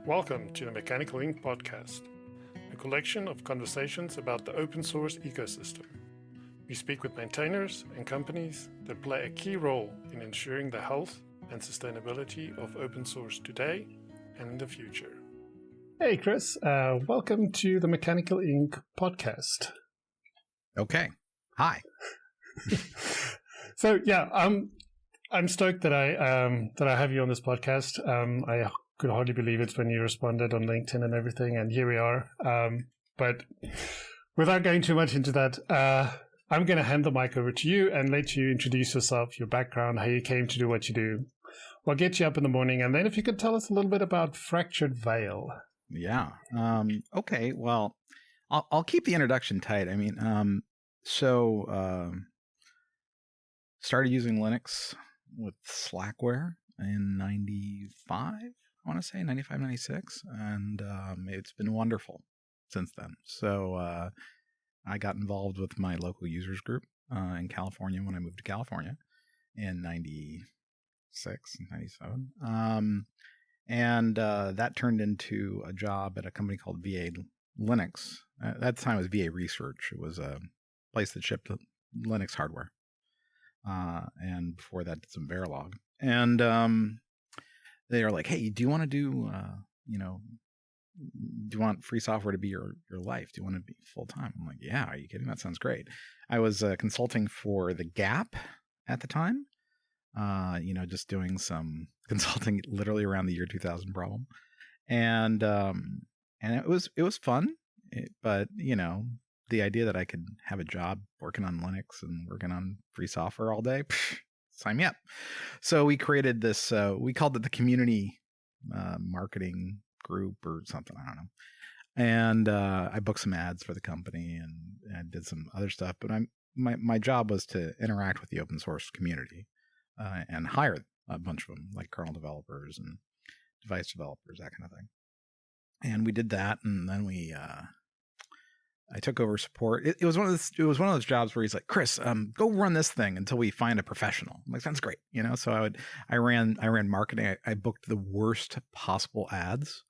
Welcome to the Mechanical Ink podcast, a collection of conversations about the open source ecosystem. We speak with maintainers and companies that play a key role in ensuring the health and sustainability of open source today and in the future. Hey, Chris. Welcome to the Mechanical Ink podcast. Okay. Hi. So, I'm stoked that I have you on this podcast. I could hardly believe it when you responded on LinkedIn and everything, and here we are. But without going too much into that, I'm going to hand the mic over to you and let you introduce yourself, your background, how you came to do what you do. We'll get you up in the morning, and then if you could tell us a little bit about Fractured Veil. Yeah. Okay. Well, I'll keep the introduction tight. I mean, started using Linux with Slackware in 95, I want to say 95, 96. And it's been wonderful since then. So I got involved with my local users group in California when I moved to California in 96 and 97. And that turned into a job at a company called VA Linux. At that time it was VA Research. It was a place that shipped Linux hardware. And before that did some Verilog. And they are like, hey, do you want to do you want free software to be your life? Do you want to be full time? I'm like, yeah, are you kidding? That sounds great. I was consulting for the Gap at the time. Just doing some consulting literally around the year 2000 problem. And it was fun, but the idea that I could have a job working on Linux and working on free software all day, sign me up. So we created this, we called it the community marketing group or something, I don't know. And I booked some ads for the company and I did some other stuff, but my job was to interact with the open source community and hire a bunch of them, like kernel developers and device developers, that kind of thing. And we did that, and then I took over support. It was one of those jobs where he's like, Chris, go run this thing until we find a professional. I'm like, sounds great, So I ran marketing. I booked the worst possible ads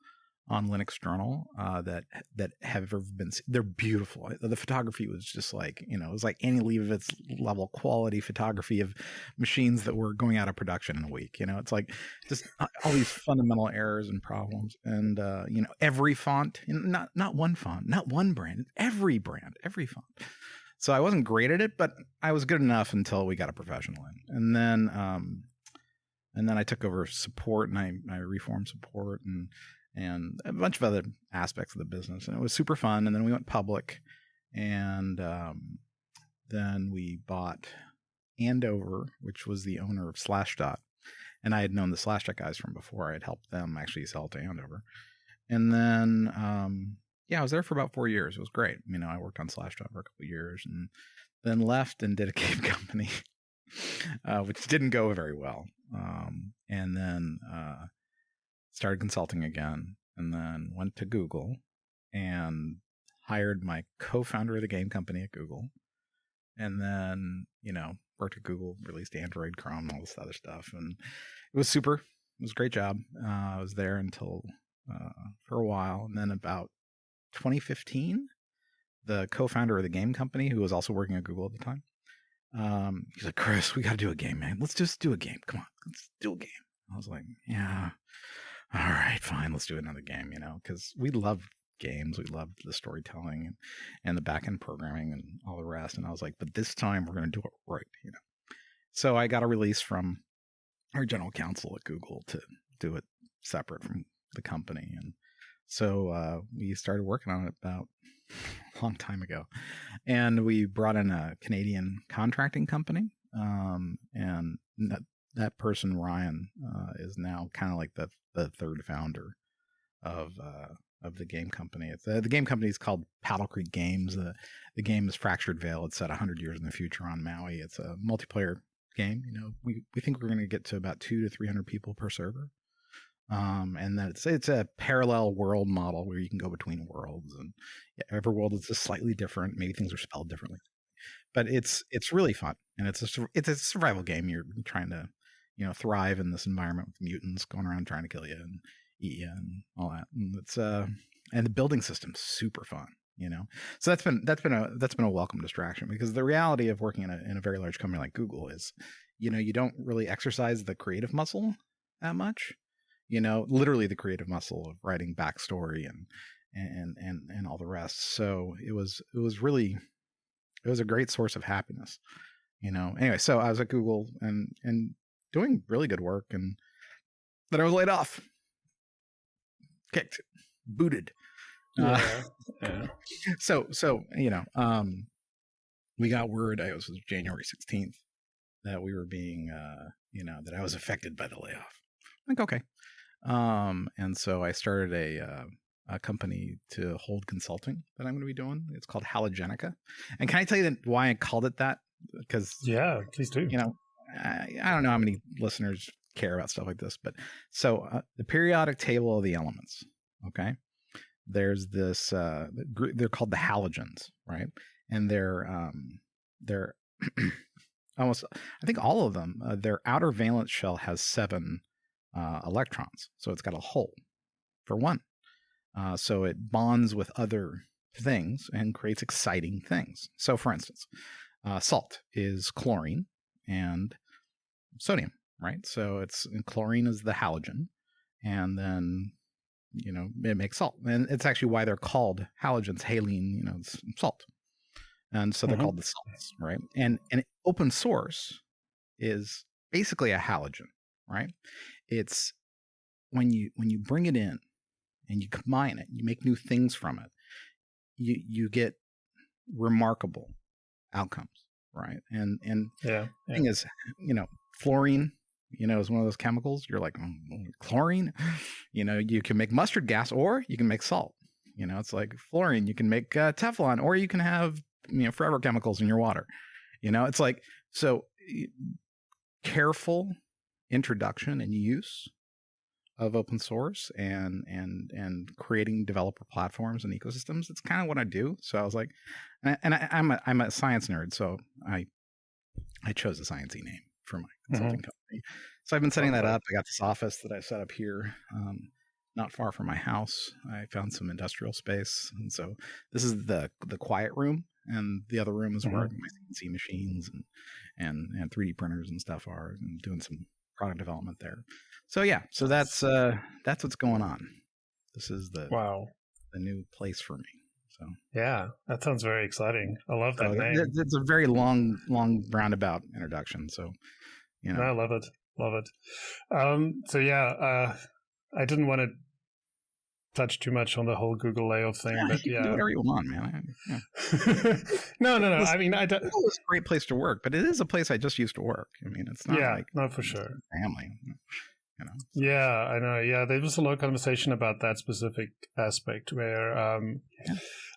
on Linux Journal that have ever been. They're beautiful. The photography was just like, it was like Annie Leibovitz level quality photography of machines that were going out of production in a week. It's like just all these fundamental errors and problems. And every font, not one font, not one brand, every font. So I wasn't great at it, but I was good enough until we got a professional in. And then I took over support, and I reformed support and a bunch of other aspects of the business. And it was super fun. And then we went public, and then we bought Andover, which was the owner of Slashdot. And I had known the Slashdot guys from before. I had helped them actually sell to Andover. And then, I was there for about 4 years. It was great. I worked on Slashdot for a couple of years and then left and did a game company, which didn't go very well. And then started consulting again, and then went to Google and hired my co-founder of the game company at Google. And then, worked at Google, released Android, Chrome, and all this other stuff. And it was super. It was a great job. I was there until for a while. And then about 2015, the co-founder of the game company, who was also working at Google at the time, he's like, Chris, we got to do a game, man. Let's just do a game. Come on, let's do a game. I was like, yeah. All right, fine. Let's do another game, because we loved games. We loved the storytelling and the back-end programming and all the rest. And I was like, but this time we're going to do it right, So I got a release from our general counsel at Google to do it separate from the company. And so we started working on it about a long time ago. And we brought in a Canadian contracting company. And that person, Ryan, is now kind of like the third founder of the game company. The game company is called Paddle Creek Games. The game is Fractured Veil. It's set 100 years in the future on Maui. It's a multiplayer game. We think we're going to get to about 200 to 300 people per server. And then it's a parallel world model where you can go between worlds, and every world is just slightly different. Maybe things are spelled differently, but it's really fun, and it's a survival game. You're trying to thrive in this environment with mutants going around trying to kill you, and and all that. And it's and the building system's super fun, So that's been a welcome distraction, because the reality of working in a very large company like Google is, you don't really exercise the creative muscle that much. Literally the creative muscle of writing backstory and all the rest. So it was a great source of happiness, Anyway, so I was at Google and doing really good work, and then I was laid off, kicked, booted. Yeah. So we got word, it was January 16th, that we were being, that I was affected by the layoff. I'm like, okay. And so I started a company to hold consulting that I'm going to be doing. It's called Halogenica. And can I tell you why I called it that? Because yeah, please do. I don't know how many listeners care about stuff like this, but so the periodic table of the elements. Okay, there's this. They're called the halogens, right? And they're almost. I think all of them. Their outer valence shell has 7 electrons, so it's got a hole for 1. So it bonds with other things and creates exciting things. So, for instance, salt is chlorine and sodium, right? So chlorine is the halogen, and then it makes salt, and it's actually why they're called halogens. Halene, it's salt, and so they're called the salts, right? And open source is basically a halogen, right? It's when you bring it in and you combine it, you make new things from it, you get remarkable outcomes, right? And the thing is, fluorine, is one of those chemicals. You're like, chlorine, you can make mustard gas, or you can make salt. It's like fluorine, you can make Teflon, or you can have forever chemicals in your water. It's like, so careful introduction and use of open source and creating developer platforms and ecosystems. It's kind of what I do. So I was like, and I'm a science nerd, so I chose a sciencey name for my consulting company. So I've been setting that up. I got this office that I set up here, not far from my house. I found some industrial space, and so this is the quiet room, and the other room is where my CNC machines and 3D printers and stuff are, and doing some product development there. So yeah, so that's what's going on. This is the new place for me. So yeah, that sounds very exciting. I love that name. It's a very long roundabout introduction. So I love it. So yeah, I didn't want to touch too much on the whole Google layoff thing, but you can do whatever you want, man. No. I mean, it's a great place to work, but it is a place I just used to work. I mean, it's not not for sure. Family, Yeah, I know. Yeah, there was a lot of conversation about that specific aspect where a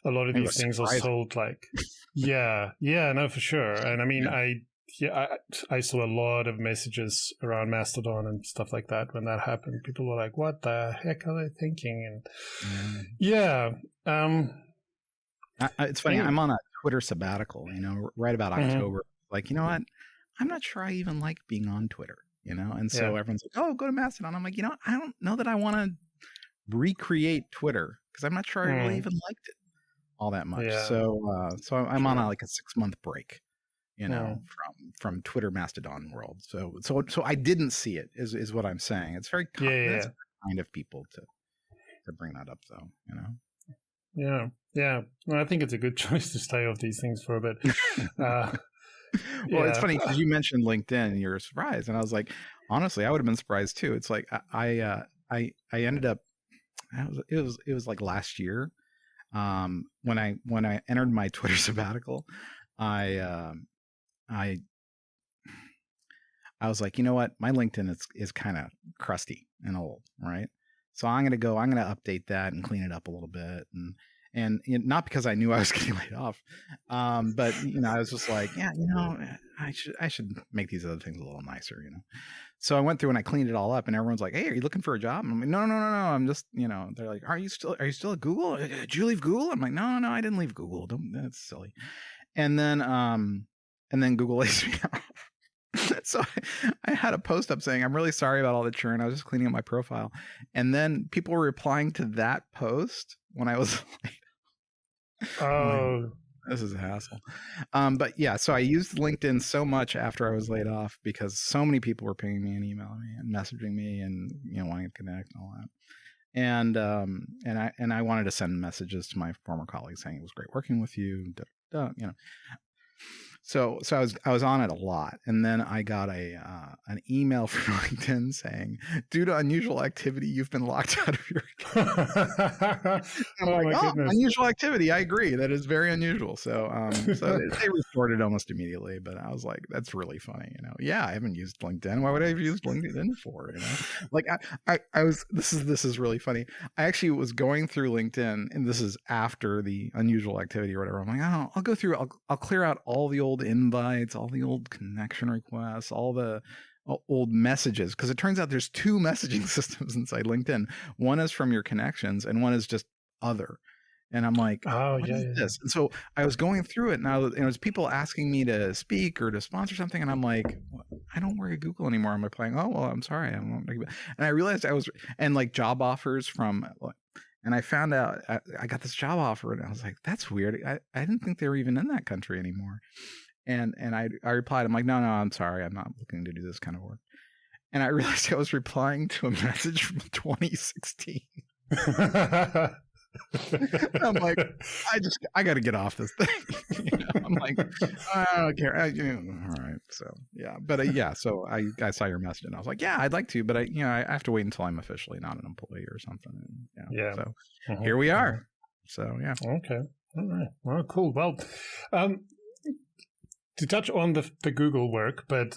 lot of these things are sold like, no, for sure. And I mean, I saw a lot of messages around Mastodon and stuff like that when that happened. People were like, "What the heck are they thinking?" And it's funny. I'm on a Twitter sabbatical. Right about October. Like, you know what? I'm not sure I even like being on Twitter. And so everyone's like, "Oh, go to Mastodon." I'm like, I don't know that I want to recreate Twitter, because I'm not sure I really even liked it all that much. Yeah. So I'm on a 6-month break. From Twitter Mastodon world. So I didn't see it is what I'm saying. It's very kind of people to bring that up, though. Yeah. Well, I think it's a good choice to stay off these things for a bit. Well, it's funny because you mentioned LinkedIn and you're surprised, and I was like, honestly, I would have been surprised too. It's like I ended up. It was like last year, when I entered my Twitter sabbatical, I was like, you know what? My LinkedIn is kind of crusty and old, right? So I'm going to update that and clean it up a little bit. And not because I knew I was getting laid off, but I was just like, I should make these other things a little nicer, So I went through and I cleaned it all up, and everyone's like, "Hey, are you looking for a job?" And I'm like, no. I'm just, they're like, "Are you still at Google? Did you leave Google?" I'm like, no, I didn't leave Google. That's silly. And then Google lays me off. So I had a post up saying, I'm really sorry about all the churn. I was just cleaning up my profile. And then people were replying to that post when I was like, Oh, this is a hassle. But yeah, so I used LinkedIn so much after I was laid off because so many people were pinging me and emailing me and messaging me and, wanting to connect and all that. And I wanted to send messages to my former colleagues saying it was great working with you. So I was on it a lot, and then I got an email from LinkedIn saying, due to unusual activity, you've been locked out of your account. I'm like, my goodness. Unusual activity. I agree. That is very unusual. So they restored it almost immediately, but I was like, that's really funny. Yeah, I haven't used LinkedIn. Why would I have used LinkedIn for? Like I was. This is really funny. I actually was going through LinkedIn, and this is after the unusual activity or whatever. I'm like, oh, I'll go through. I'll clear out all the old invites, all the old connection requests, all the old messages, because it turns out there's two messaging systems inside LinkedIn. One is from your connections and one is just other. And I'm like, what is this? And so I was going through it, and it was people asking me to speak or to sponsor something, and I'm like, I don't work at Google anymore. I'm playing, oh well, I'm sorry, and I realized and like job offers from. And I found out I got this job offer, and I was like, that's weird. I didn't think they were even in that country anymore. And I replied, I'm like, no, I'm sorry. I'm not looking to do this kind of work. And I realized I was replying to a message from 2016. I'm like, I got to get off this thing. I'm like, I don't care. All right. So, yeah. But yeah, so I saw your message and I was like, yeah, I'd like to, but I have to wait until I'm officially not an employee or something. And, yeah. So here we are. So, yeah. Okay. All right. Well, cool. Well, to touch on the Google work, but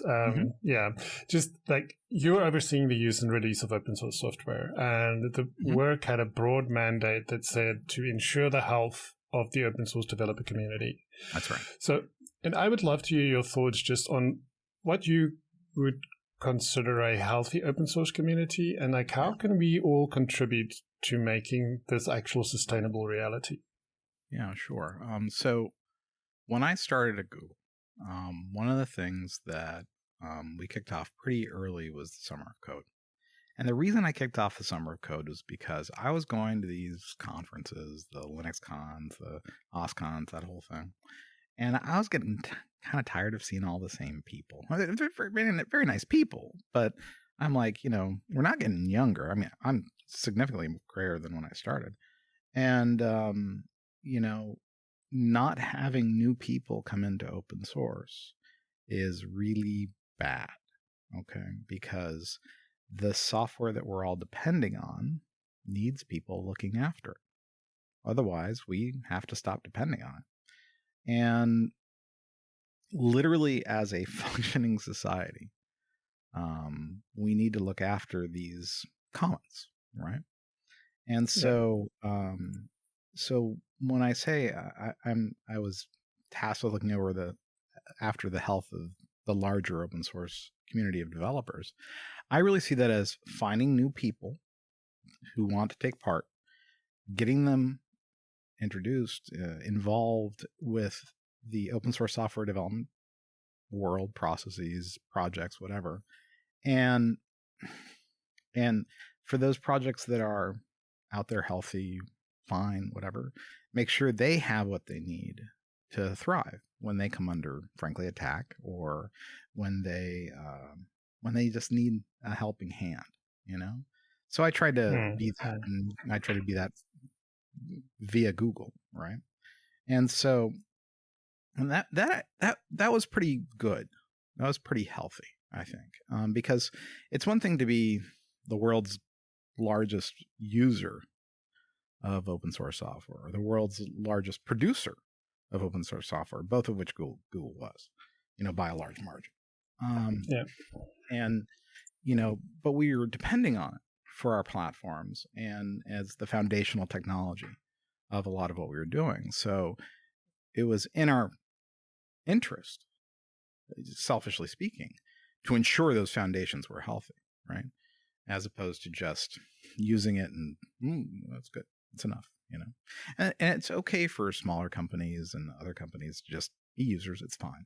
yeah, just like you're overseeing the use and release of open source software, and the work had a broad mandate that said to ensure the health of the open source developer community. That's right. So, and I would love to hear your thoughts just on what you would consider a healthy open source community, and like how can we all contribute to making this actual sustainable reality? Yeah, sure. So when I started at Google, one of the things that we kicked off pretty early was the Summer of Code. And the reason I kicked off the Summer of Code was because I was going to these conferences, the Linux cons, the OSCons, that whole thing. And I was getting kind of tired of seeing all the same people. They're very nice people, but I'm like, we're not getting younger. I mean, I'm significantly grayer than when I started. And, not having new people come into open source is really bad, okay? Because the software that we're all depending on needs people looking after it. Otherwise, we have to stop depending on it. And literally, as a functioning society, we need to look after these commons, right? And so, so when I say I was tasked with looking over after the health of the larger open source community of developers, I really see that as finding new people who want to take part, getting them introduced, involved with the open source software development world, processes, projects, whatever. And for those projects that are out there healthy, fine, whatever, make sure they have what they need to thrive when they come under, frankly, attack, or when they just need a helping hand, So I tried to be that, and I try to be that via Google, right? And so, and that was pretty good. That was pretty healthy, I think, because it's one thing to be the world's largest user of open source software, or the world's largest producer of open source software, both of which Google was, by a large margin. And, but we were depending on it for our platforms and as the foundational technology of a lot of what we were doing. So it was in our interest, selfishly speaking, to ensure those foundations were healthy, right? As opposed to just using it and that's good. It's enough, and it's okay for smaller companies and other companies to just be users. It's fine.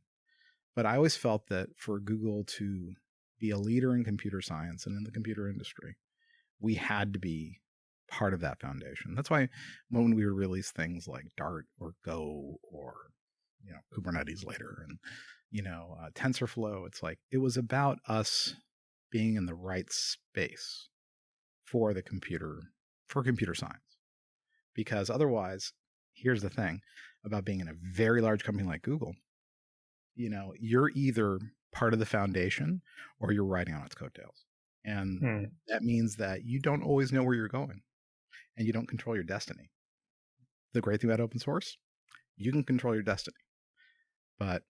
But I always felt that for Google to be a leader in computer science and in the computer industry, we had to be part of that foundation. That's why when we release things like Dart or Go or Kubernetes later and TensorFlow, it's like it was about us being in the right space for computer science. Because otherwise, here's the thing about being in a very large company like Google, you're either part of the foundation or you're riding on its coattails. And that means that you don't always know where you're going and you don't control your destiny. The great thing about open source, you can control your destiny, but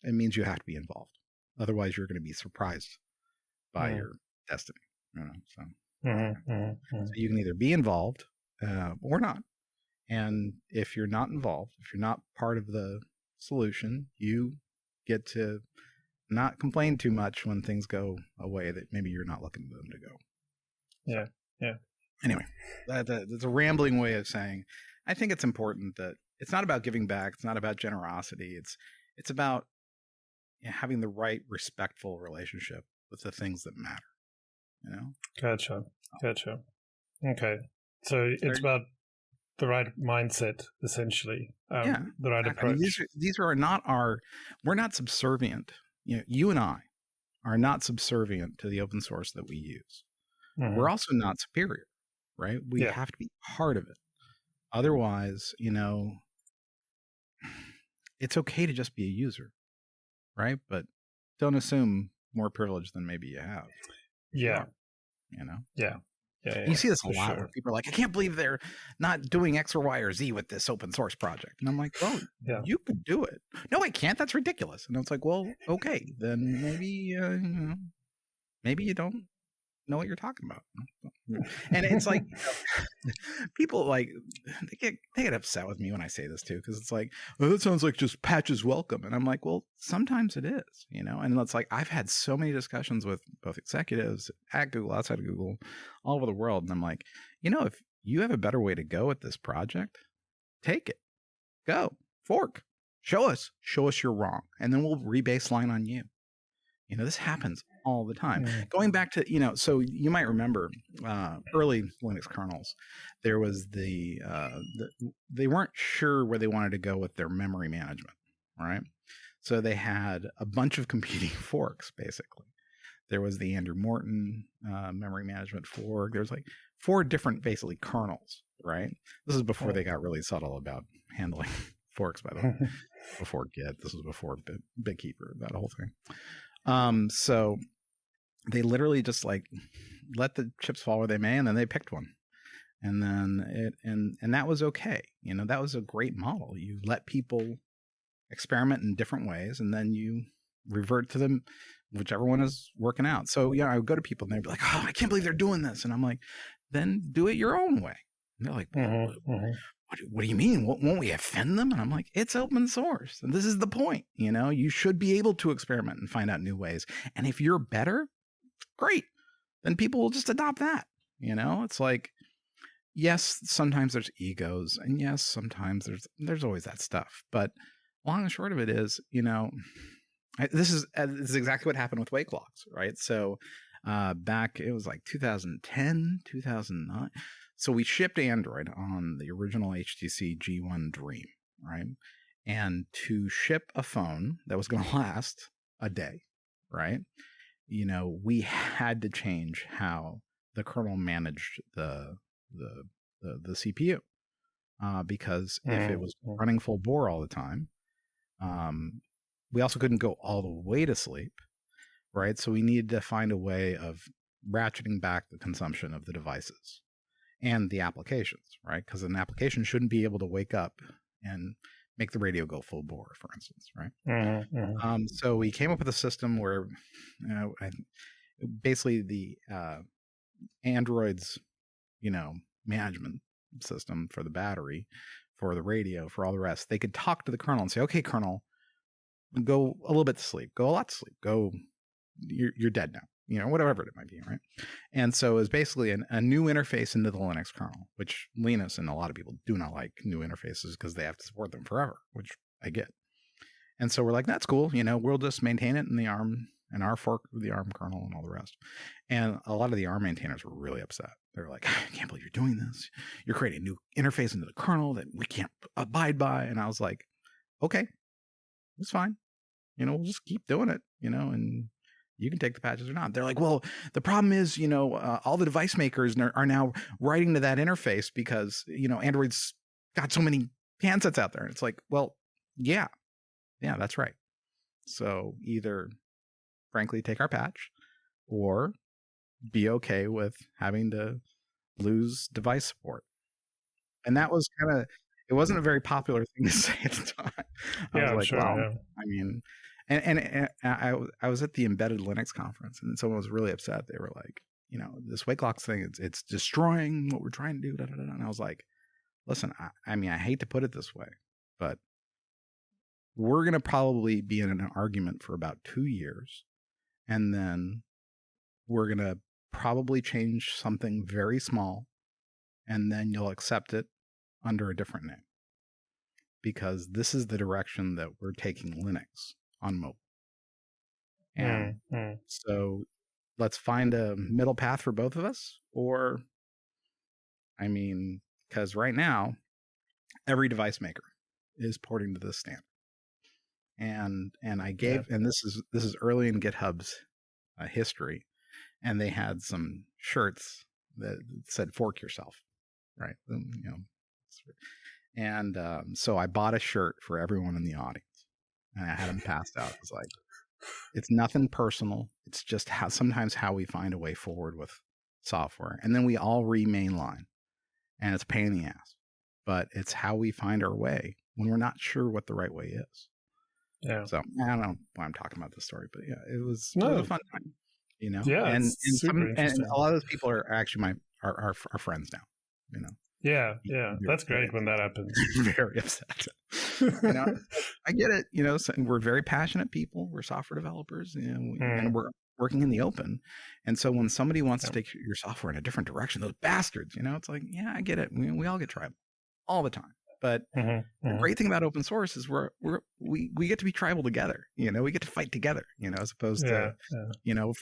it means you have to be involved. Otherwise, you're going to be surprised by your destiny. So you can either be involved or not. And if you're not involved, if you're not part of the solution, you get to not complain too much when things go a way that maybe you're not looking for them to go. Yeah. Anyway, that's a rambling way of saying, I think it's important that it's not about giving back. It's not about generosity. It's about having the right respectful relationship with the things that matter. Gotcha. Okay. So it's about the right mindset, essentially. The right approach. I mean, these are not we're not subservient. You and I are not subservient to the open source that we use. We're also not superior, right? We have to be part of it. Otherwise, it's okay to just be a user, right? But don't assume more privilege than maybe you have. Yeah. Yeah. You see this a lot where people are like, I can't believe they're not doing X or Y or Z with this open source project. And I'm like, well, you could do it. No, I can't. That's ridiculous. And it's like, well, okay, then maybe you don't know what you're talking about. And it's like, people like, they get upset with me when I say this too, because it's like, oh, that sounds like just patches welcome. And I'm like, well, sometimes it is, and it's like, I've had so many discussions with both executives at Google, outside of Google, all over the world. And I'm like, if you have a better way to go with this project, take it, go, fork, show us you're wrong. And then we'll rebaseline on you. This happens all the time. Going back to, so you might remember early Linux kernels, there was they weren't sure where they wanted to go with their memory management, right? So they had a bunch of competing forks, basically. There was the Andrew Morton memory management fork. There's like 4 different, basically, kernels, right? This is before they got really subtle about handling forks, by the way. Before Git. This was before BitKeeper, that whole thing. So they literally just like let the chips fall where they may, and then they picked one, and then and that was okay. That was a great model. You let people experiment in different ways, and then you revert to them, whichever one is working out. So I would go to people and they'd be like, oh, I can't believe they're doing this. And I'm like, then do it your own way. And they're like, what do you mean? Won't we offend them? And I'm like, it's open source. And this is the point. You should be able to experiment and find out new ways. And if you're better, great. Then people will just adopt that. It's like, yes, sometimes there's egos. And yes, sometimes there's always that stuff. But long and short of it is, this is exactly what happened with Wake Logs, right? So back, it was like 2010, 2009. So we shipped Android on the original HTC G1 Dream, right? And to ship a phone that was going to last a day, right? We had to change how the kernel managed the CPU because if it was running full bore all the time, we also couldn't go all the way to sleep, right? So we needed to find a way of ratcheting back the consumption of the devices and the applications, right? Because an application shouldn't be able to wake up and make the radio go full bore, for instance, right? So we came up with a system where basically the Android's, management system for the battery, for the radio, for all the rest, they could talk to the kernel and say, okay, kernel, go a little bit to sleep, go a lot to sleep, go, you're dead now. Whatever it might be, right? And so it's basically a new interface into the Linux kernel, which Linus and a lot of people do not like new interfaces because they have to support them forever, which I get. And so we're like, that's cool. We'll just maintain it in the ARM and our fork of the ARM kernel and all the rest. And a lot of the ARM maintainers were really upset. They're like, I can't believe you're doing this. You're creating a new interface into the kernel that we can't abide by. And I was like, okay, it's fine. We'll just keep doing it, and you can take the patches or not. They're like, well, the problem is, all the device makers are now writing to that interface because, Android's got so many handsets out there. And it's like, well, yeah, that's right. So either, frankly, take our patch or be okay with having to lose device support. And that was it wasn't a very popular thing to say at the time. I was like, sure, well, yeah. I mean, and I was at the Embedded Linux conference, and someone was really upset. They were like, this wake locks thing, it's destroying what we're trying to do. Da, da, da. And I was like, listen, I mean, I hate to put it this way, but we're going to probably be in an argument for about 2 years. And then we're going to probably change something very small. And then you'll accept it under a different name. Because this is the direction that we're taking Linux on mobile. And so let's find a middle path for both of us. Or, I mean, because right now, every device maker is porting to this standard. And I gave, and this is early in GitHub's history, and they had some shirts that said "fork yourself," right? And so I bought a shirt for everyone in the audience, and I had them passed out. It was like, it's nothing personal. It's just sometimes how we find a way forward with software, and then we all re-mainline, and it's a pain in the ass, but it's how we find our way when we're not sure what the right way is. Yeah. So I don't know why I'm talking about this story, but yeah, it was a fun time, Yeah. And a lot of those people are actually our friends now, Yeah. That's great when that happens. Very upset. I get it. So we're very passionate people. We're software developers, and we're working in the open. And so when somebody wants to take your software in a different direction, those bastards, it's like, yeah, I get it. We all get tribal all the time. But the great thing about open source is we get to be tribal together. We get to fight together. As opposed to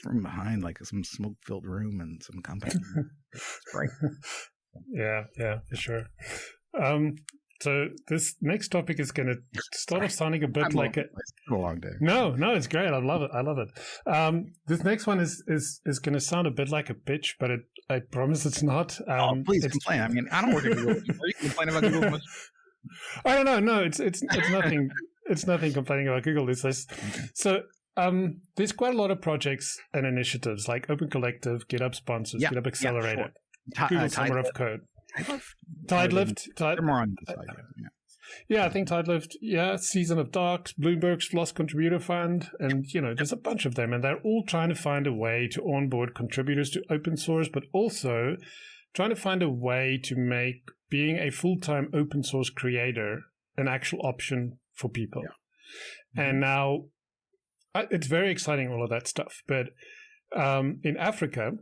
from behind like some smoke-filled room and some company. It's great. Yeah, for sure. So this next topic is going to start off sounding a bit like it's a long day. No, it's great. I love it. This next one is going to sound a bit like a pitch, but I promise it's not. Please complain. I mean, I don't work at Google. Are you complaining about Google much? I don't know. No, it's nothing. It's nothing complaining about Google. It's just, so there's quite a lot of projects and initiatives like Open Collective, GitHub Sponsors, GitHub Accelerated, Google Summer of Code. Tidelift. They're more on the side. Yeah, I think Tidelift. Yeah, Season of Darks, Bloomberg's Lost Contributor Fund, and there's a bunch of them, and they're all trying to find a way to onboard contributors to open source, but also trying to find a way to make being a full-time open source creator an actual option for people. Yeah. And now it's very exciting, all of that stuff. But in Africa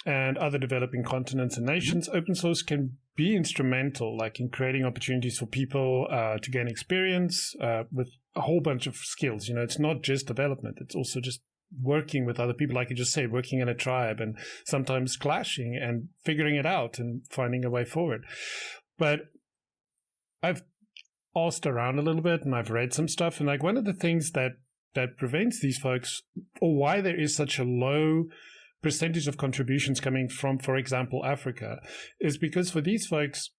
and other developing continents and nations, open source can be instrumental, like in creating opportunities for people to gain experience with a whole bunch of skills. It's not just development. It's also just working with other people, like you just said, working in a tribe and sometimes clashing and figuring it out and finding a way forward. But I've asked around a little bit and I've read some stuff, and like one of the things that prevents these folks, or why there is such a low percentage of contributions coming from, for example, Africa, is because for these folks,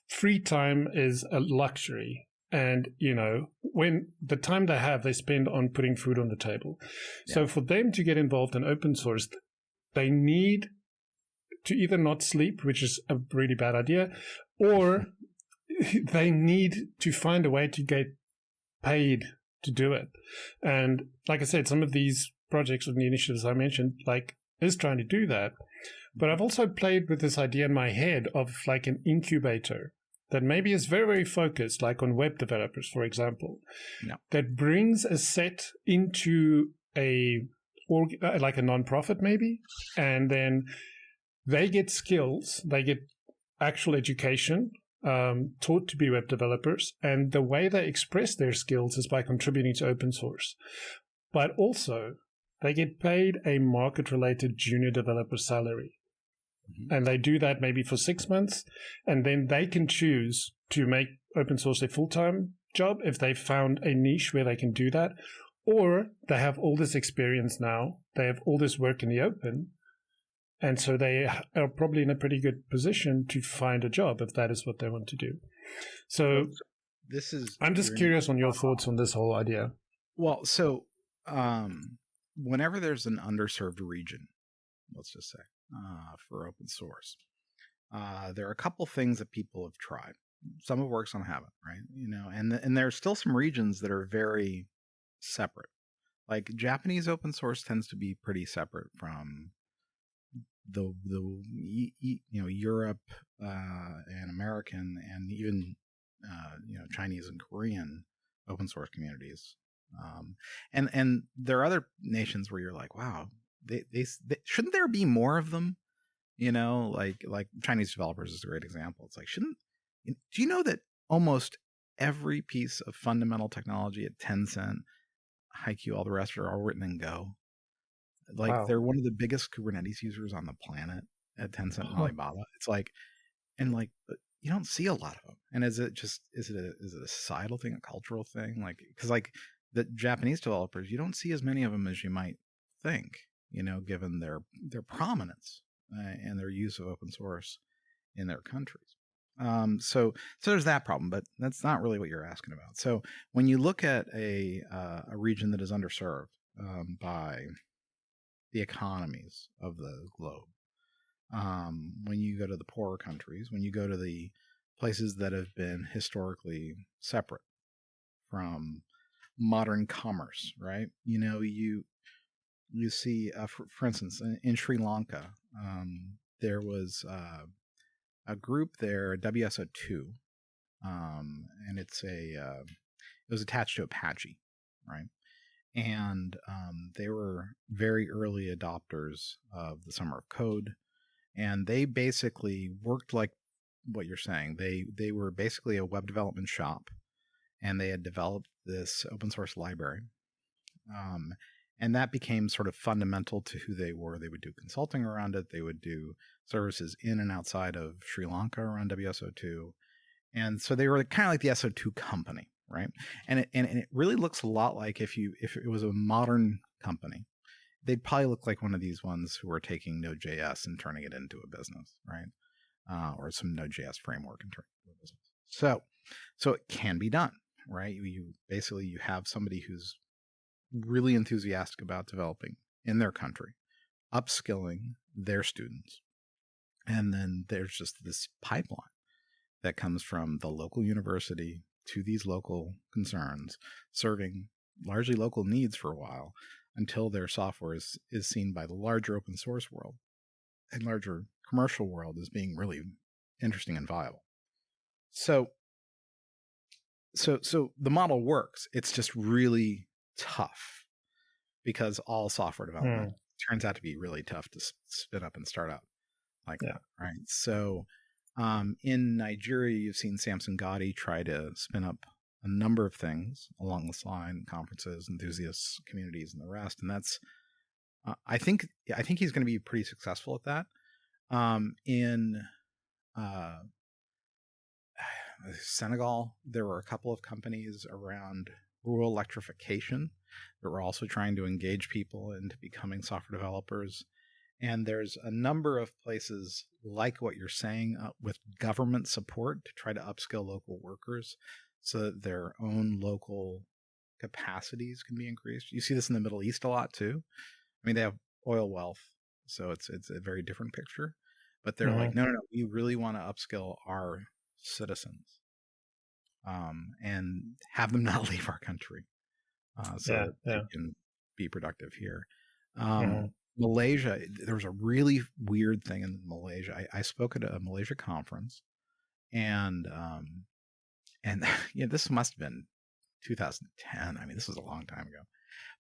free time is a luxury. And, when the time they have, they spend on putting food on the table. Yeah. So for them to get involved in open source, they need to either not sleep, which is a really bad idea, or they need to find a way to get paid to do it. And like I said, some of these projects and the initiatives I mentioned, is trying to do that. But I've also played with this idea in my head of like an incubator that maybe is very, very focused, like on web developers, for example, that brings a set into like a nonprofit maybe, and then they get skills, they get actual education taught to be web developers, and the way they express their skills is by contributing to open source. But also, they get paid a market-related junior developer salary. Mm-hmm. And they do that maybe for 6 months, and then they can choose to make open source a full-time job if they found a niche where they can do that, or they have all this experience now, they have all this work in the open, and so they are probably in a pretty good position to find a job if that is what they want to do. So I'm just curious on your thoughts on this whole idea. Well, so whenever there's an underserved region, let's just say, for open source, there are a couple things that people have tried. Some have worked, some haven't, right? And there's still some regions that are very separate. Like Japanese open source tends to be pretty separate from the Europe and American and even Chinese and Korean open source communities. And there are other nations where you're like, wow, they shouldn't there be more of them? Like Chinese developers is a great example. It's like, do you know that almost every piece of fundamental technology at Tencent, Haiku, all the rest are all written in Go? Like, wow. They're one of the biggest Kubernetes users on the planet at Tencent and Alibaba. It's like, and like, you don't see a lot of them. And is it a societal thing, a cultural thing? Like, because like the Japanese developers, you don't see as many of them as you might think, given their prominence and their use of open source in their countries. So there's that problem, but that's not really what you're asking about. So when you look at a region that is underserved by the economies of the globe, when you go to the poorer countries, when you go to the places that have been historically separate from modern commerce, right? You see, for instance, in Sri Lanka, there was a group there, WSO2, and it was attached to Apache, right? And they were very early adopters of the Summer of Code, and they basically worked like what you're saying. They were basically a web development shop, and they had developed this open source library. And that became sort of fundamental to who they were. They would do consulting around it. They would do services in and outside of Sri Lanka around WSO2. And so they were kind of like the SO2 company, right? And it really looks a lot like if it was a modern company, they'd probably look like one of these ones who are taking Node.js and turning it into a business, right? Or some Node.js framework and turning it into a business. So it can be done, right? You have somebody who's really enthusiastic about developing in their country, upskilling their students. And then there's just this pipeline that comes from the local university to these local concerns, serving largely local needs for a while until their software is seen by the larger open source world and larger commercial world as being really interesting and viable. So the model works. It's just really tough because all software development turns out to be really tough to spin up and start up like that, right? So in Nigeria, you've seen Samson Gotti try to spin up a number of things along this line, conferences, enthusiasts, communities, and the rest. And that's, I think he's going to be pretty successful at that. In Senegal, there were a couple of companies around rural electrification that were also trying to engage people into becoming software developers. And there's a number of places like what you're saying with government support to try to upskill local workers so that their own local capacities can be increased. You see this in the Middle East a lot too. I mean, they have oil wealth, so it's a very different picture. But they're like, no, we really want to upskill our citizens and have them not leave our country so they can be productive here. Malaysia, there was a really weird thing in Malaysia. I spoke at a Malaysia conference, and this must have been 2010. I mean, this was a long time ago.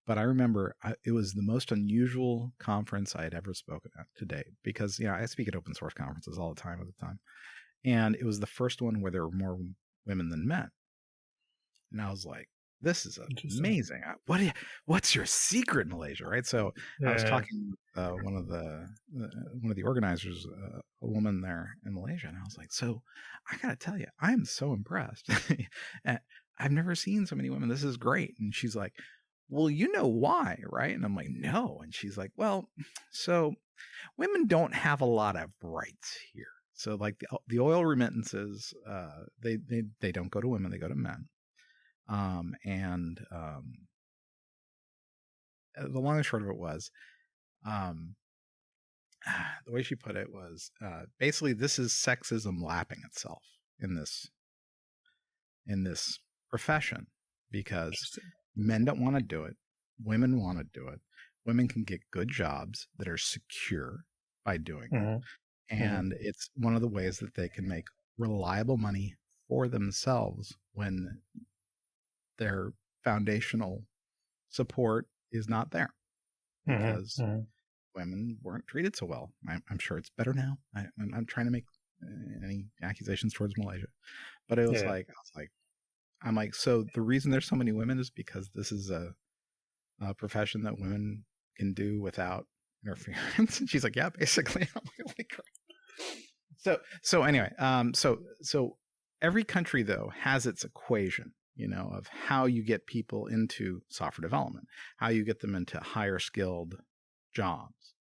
But I remember it was the most unusual conference I had ever spoken at to date because, I speak at open source conferences all the time at the time. And it was the first one where there were more women than men. And I was like, this is amazing. What's your secret, Malaysia? Right. So I was talking with one of the organizers, a woman there in Malaysia. And I was like, so I got to tell you, I am so impressed. I've never seen so many women. This is great. And she's like, well, you know why, right? And I'm like, no. And she's like, well, so women don't have a lot of rights here. So like the oil remittances, they don't go to women, they go to men. The long and short of it was, the way she put it was, basically this is sexism lapping itself in this profession, because men don't want to do it. Women want to do it. Women can get good jobs that are secure by doing it. And it's one of the ways that they can make reliable money for themselves when their foundational support is not there, because women weren't treated so well. I'm sure it's better now. I'm trying to make any accusations towards Malaysia, but it was I'm like, so the reason there's so many women is because this is a profession that women can do without interference. And she's like, yeah, basically. I'm like, holy crap. So anyway, so every country though has its equation, of how you get people into software development, how you get them into higher skilled jobs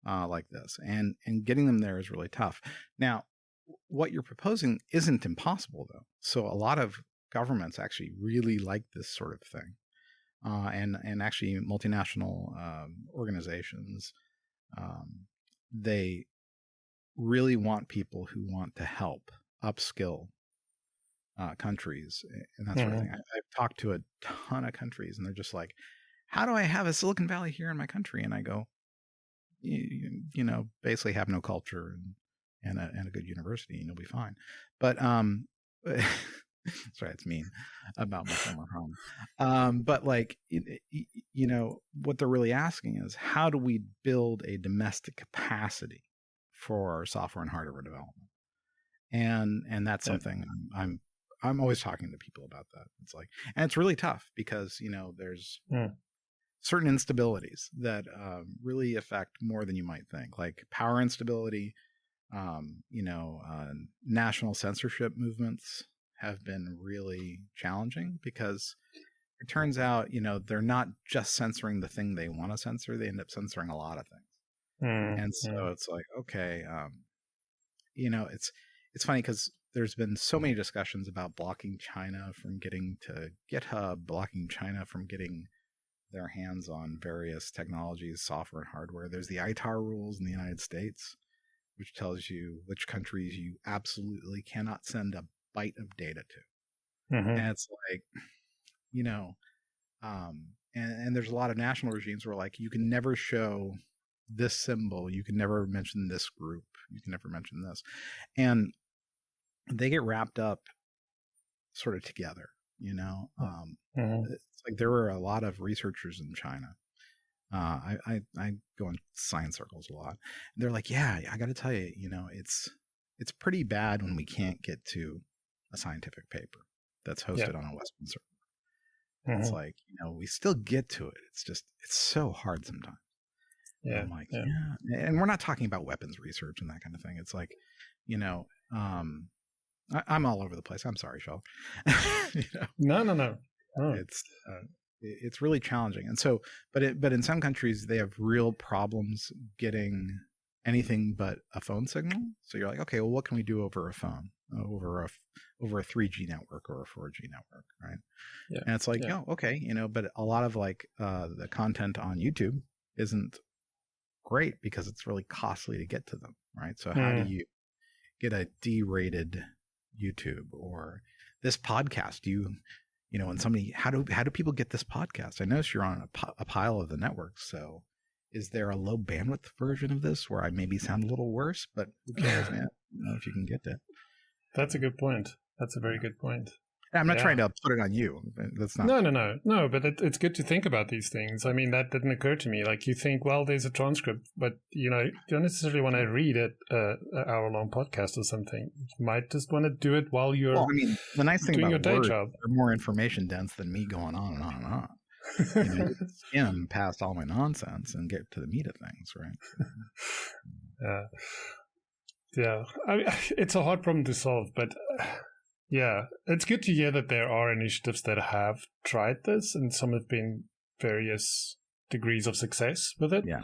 like this, and getting them there is really tough. Now, what you're proposing isn't impossible though. So a lot of governments actually really like this sort of thing, and actually multinational organizations, they really want people who want to help upskill countries and that sort of thing. I've talked to a ton of countries, and they're just like, how do I have a Silicon Valley here in my country? And I go, basically have no culture and a good university, and you'll be fine. But sorry, it's mean about my former home. But like, what they're really asking is, how do we build a domestic capacity for software and hardware development? And that's something I'm always talking to people about that. It's like, and it's really tough because, there's certain instabilities that really affect more than you might think, like power instability. National censorship movements have been really challenging, because it turns out, they're not just censoring the thing they want to censor. They end up censoring a lot of things. And so it's like, okay, it's funny because there's been so many discussions about blocking China from getting to GitHub, blocking China from getting their hands on various technologies, software and hardware. There's the ITAR rules in the United States, which tells you which countries you absolutely cannot send a byte of data to. And it's like, and there's a lot of national regimes where like, you can never show this symbol, you can never mention this group, you can never mention this. And they get wrapped up sort of together, It's like there were a lot of researchers in China. I go in science circles a lot. And they're like, yeah, I got to tell you, it's pretty bad when we can't get to a scientific paper that's hosted on a Western server. It's like, we still get to it. It's so hard sometimes. Yeah. I'm like, yeah. And we're not talking about weapons research and that kind of thing. It's like, I'm all over the place. I'm sorry, Schalk. No. It's really challenging. And so, but in some countries they have real problems getting anything but a phone signal. So you're like, okay, well, what can we do over a phone, over a 3G network or a 4G network, right? Yeah. And it's like, okay, but a lot of like the content on YouTube isn't great because it's really costly to get to them, right? So how do you get a D-rated YouTube or this podcast? When somebody, how do people get this podcast? I notice you're on a pile of the networks. So is there a low bandwidth version of this where I maybe sound a little worse, but who cares, man? If you can get that. That's a good point. That's a very good point. I'm not trying to put it on you. That's not. No. But it's good to think about these things. I mean, that didn't occur to me. Like, you think, well, there's a transcript, but you don't necessarily want to read an hour-long podcast or something. You might just want to do it while you're. Well, I mean, the nice thing doing about your day Word, job. they're more information dense than me going on and on and on. You can skim past all my nonsense and get to the meat of things, right? Yeah. I mean, it's a hard problem to solve, but. Yeah, it's good to hear that there are initiatives that have tried this, and some have been various degrees of success with it. Yeah.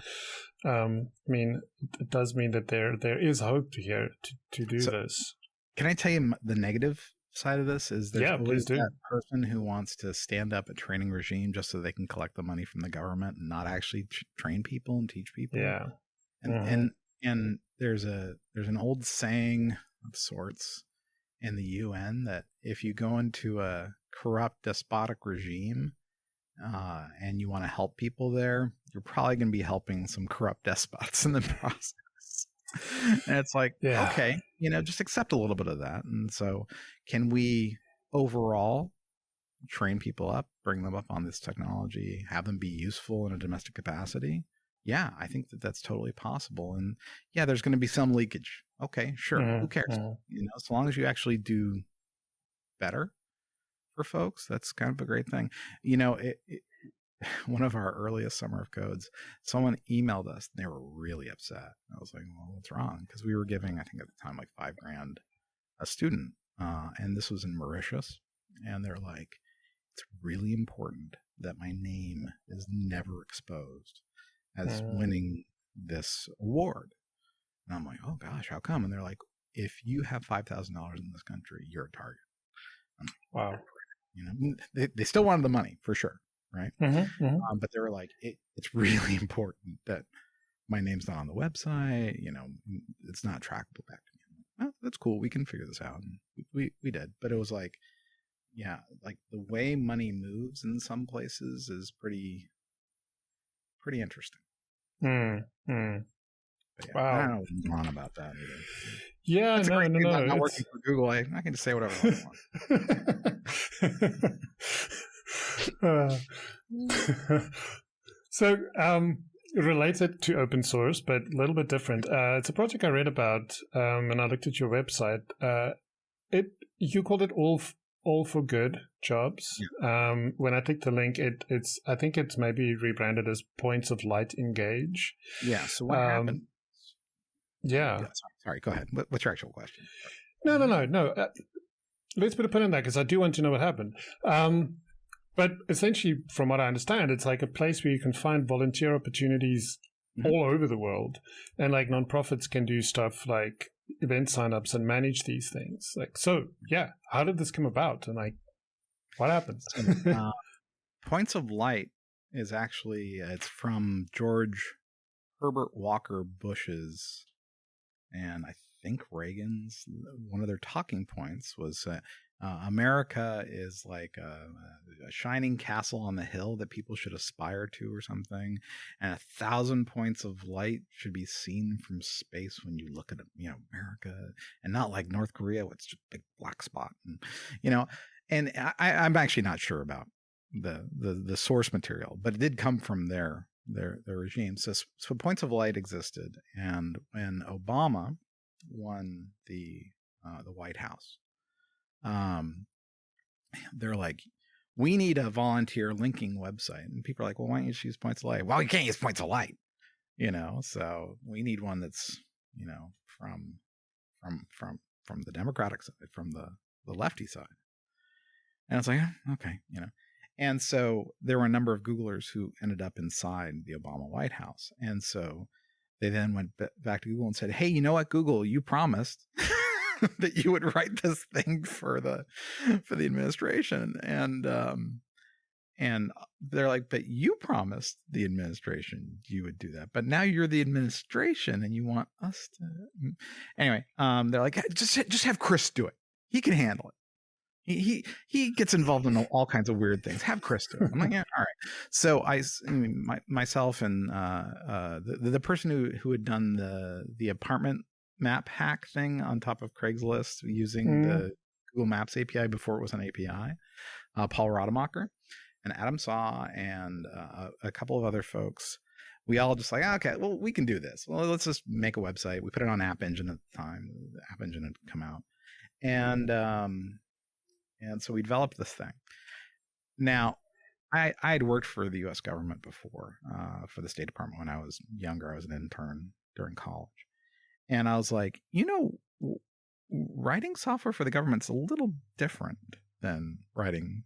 I mean, it does mean that there is hope to do this. Can I tell you the negative side of this? Is there's always please do. that person who wants to stand up a training regime just so they can collect the money from the government and not actually train people and teach people. Yeah. And there's an old saying of sorts in the UN that if you go into a corrupt, despotic regime and you want to help people there, you're probably going to be helping some corrupt despots in the process. And it's like, okay, just accept a little bit of that. And so can we overall train people up, bring them up on this technology, have them be useful in a domestic capacity? Yeah, I think that's totally possible. And yeah, there's going to be some leakage. Okay, sure. Who cares? As long as you actually do better for folks, that's kind of a great thing. One of our earliest Summer of Codes, someone emailed us and they were really upset. I was like, well, what's wrong? Because we were giving, I think at the time, like $5,000 a student. And this was in Mauritius. And they're like, it's really important that my name is never exposed as winning this award. And I'm like, oh gosh, how come? And they're like, if you have $5,000 in this country, you're a target. Wow. They still wanted the money for sure, right? But they were like, it's really important that my name's not on the website. It's not trackable back to me. Well, that's cool. We can figure this out. And we did, but it was like, like the way money moves in some places is pretty interesting. Wow. I don't know what's wrong about that either. Yeah, that's no. I'm not working for Google. I can just say whatever I want. So, related to open source, but a little bit different. It's a project I read about, and I looked at your website. You called it all for good jobs. Yeah. When I clicked the link, I think it's maybe rebranded as Points of Light Engage. Yeah. So what happened? Yeah. Sorry. Go ahead. What's your actual question? No. Let's put a pin in that because I do want to know what happened. But essentially, from what I understand, it's like a place where you can find volunteer opportunities all over the world, and like nonprofits can do stuff like event signups and manage these things. Like, so yeah, how did this come about, and like, what happened? Points of Light is actually it's from George Herbert Walker Bush's, and I think Reagan's. One of their talking points was America is like a shining castle on the hill that people should aspire to or something, and 1,000 points of light should be seen from space when you look at America, and not like North Korea, it's just a big black spot. And I'm actually not sure about the source material, but it did come from their regime. So Points of Light existed, and when Obama won the White House, they're like, we need a volunteer linking website, and people are like, well, why don't you just use Points of Light? Well, we can't use Points of Light, so we need one that's from the Democratic side, from the lefty side. And it's like, okay, and so there were a number of Googlers who ended up inside the Obama White House, and so they then went back to Google and said, hey, you know what, Google, you promised that you would write this thing for the administration, and they're like, but you promised the administration you would do that, but now you're the administration and you want us to. Anyway, they're like, just have Chris do it. He can handle it. He gets involved in all kinds of weird things. Have Chris do it. I'm like, yeah, all right. So myself and the person who had done the apartment map hack thing on top of Craigslist using the Google Maps API before it was an API. Paul Rademacher and Adam Saw and a couple of other folks. We all just like, okay, well, we can do this. Well, let's just make a website. We put it on App Engine at the time. The App Engine had come out. And so we developed this thing. Now, I had worked for the U.S. government before, for the State Department when I was younger. I was an intern during college. And I was like, writing software for the government's a little different than writing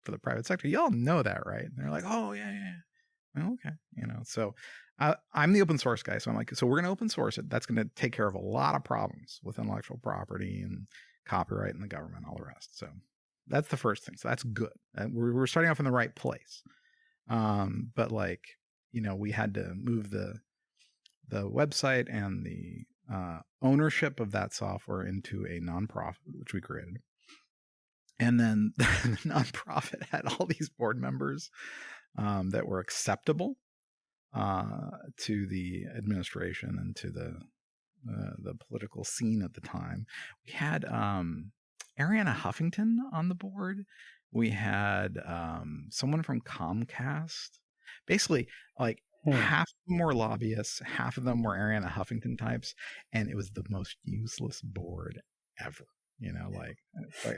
for the private sector. Y'all know that, right? And they're like, oh, yeah. Well, okay. So I'm the open source guy. So I'm like, so we're going to open source it. That's going to take care of a lot of problems with intellectual property and copyright and the government, all the rest. So that's the first thing. So that's good. We're starting off in the right place. But we had to move the website and the ownership of that software into a nonprofit, which we created. And then the nonprofit had all these board members that were acceptable to the administration and to the political scene at the time. We had Arianna Huffington on the board. We had someone from Comcast. Basically, half of them were lobbyists, half of them were Arianna Huffington types, and it was the most useless board ever.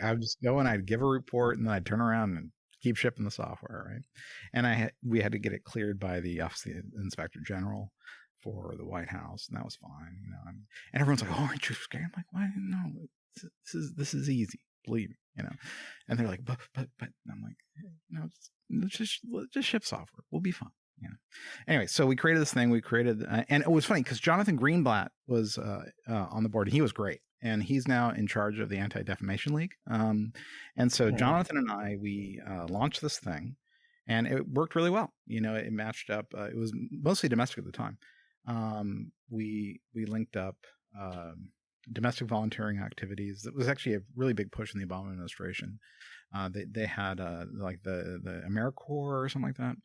I would just go and I'd give a report, and then I'd turn around and keep shipping the software, right? And we had to get it cleared by the Office of the Inspector General for the White House, and that was fine, And everyone's like, "Oh, aren't you scared?" I'm like, "Why? No, this is easy, believe me, And they're like, "But," and I'm like, just ship software, we'll be fine, Anyway, so we created this thing. And it was funny because Jonathan Greenblatt was on the board, and he was great. And he's now in charge of the Anti-Defamation League. And so Jonathan and we launched this thing, and it worked really well. It matched up. It was mostly domestic at the time. We linked up domestic volunteering activities. It was actually a really big push in the Obama administration. They had the AmeriCorps or something like that.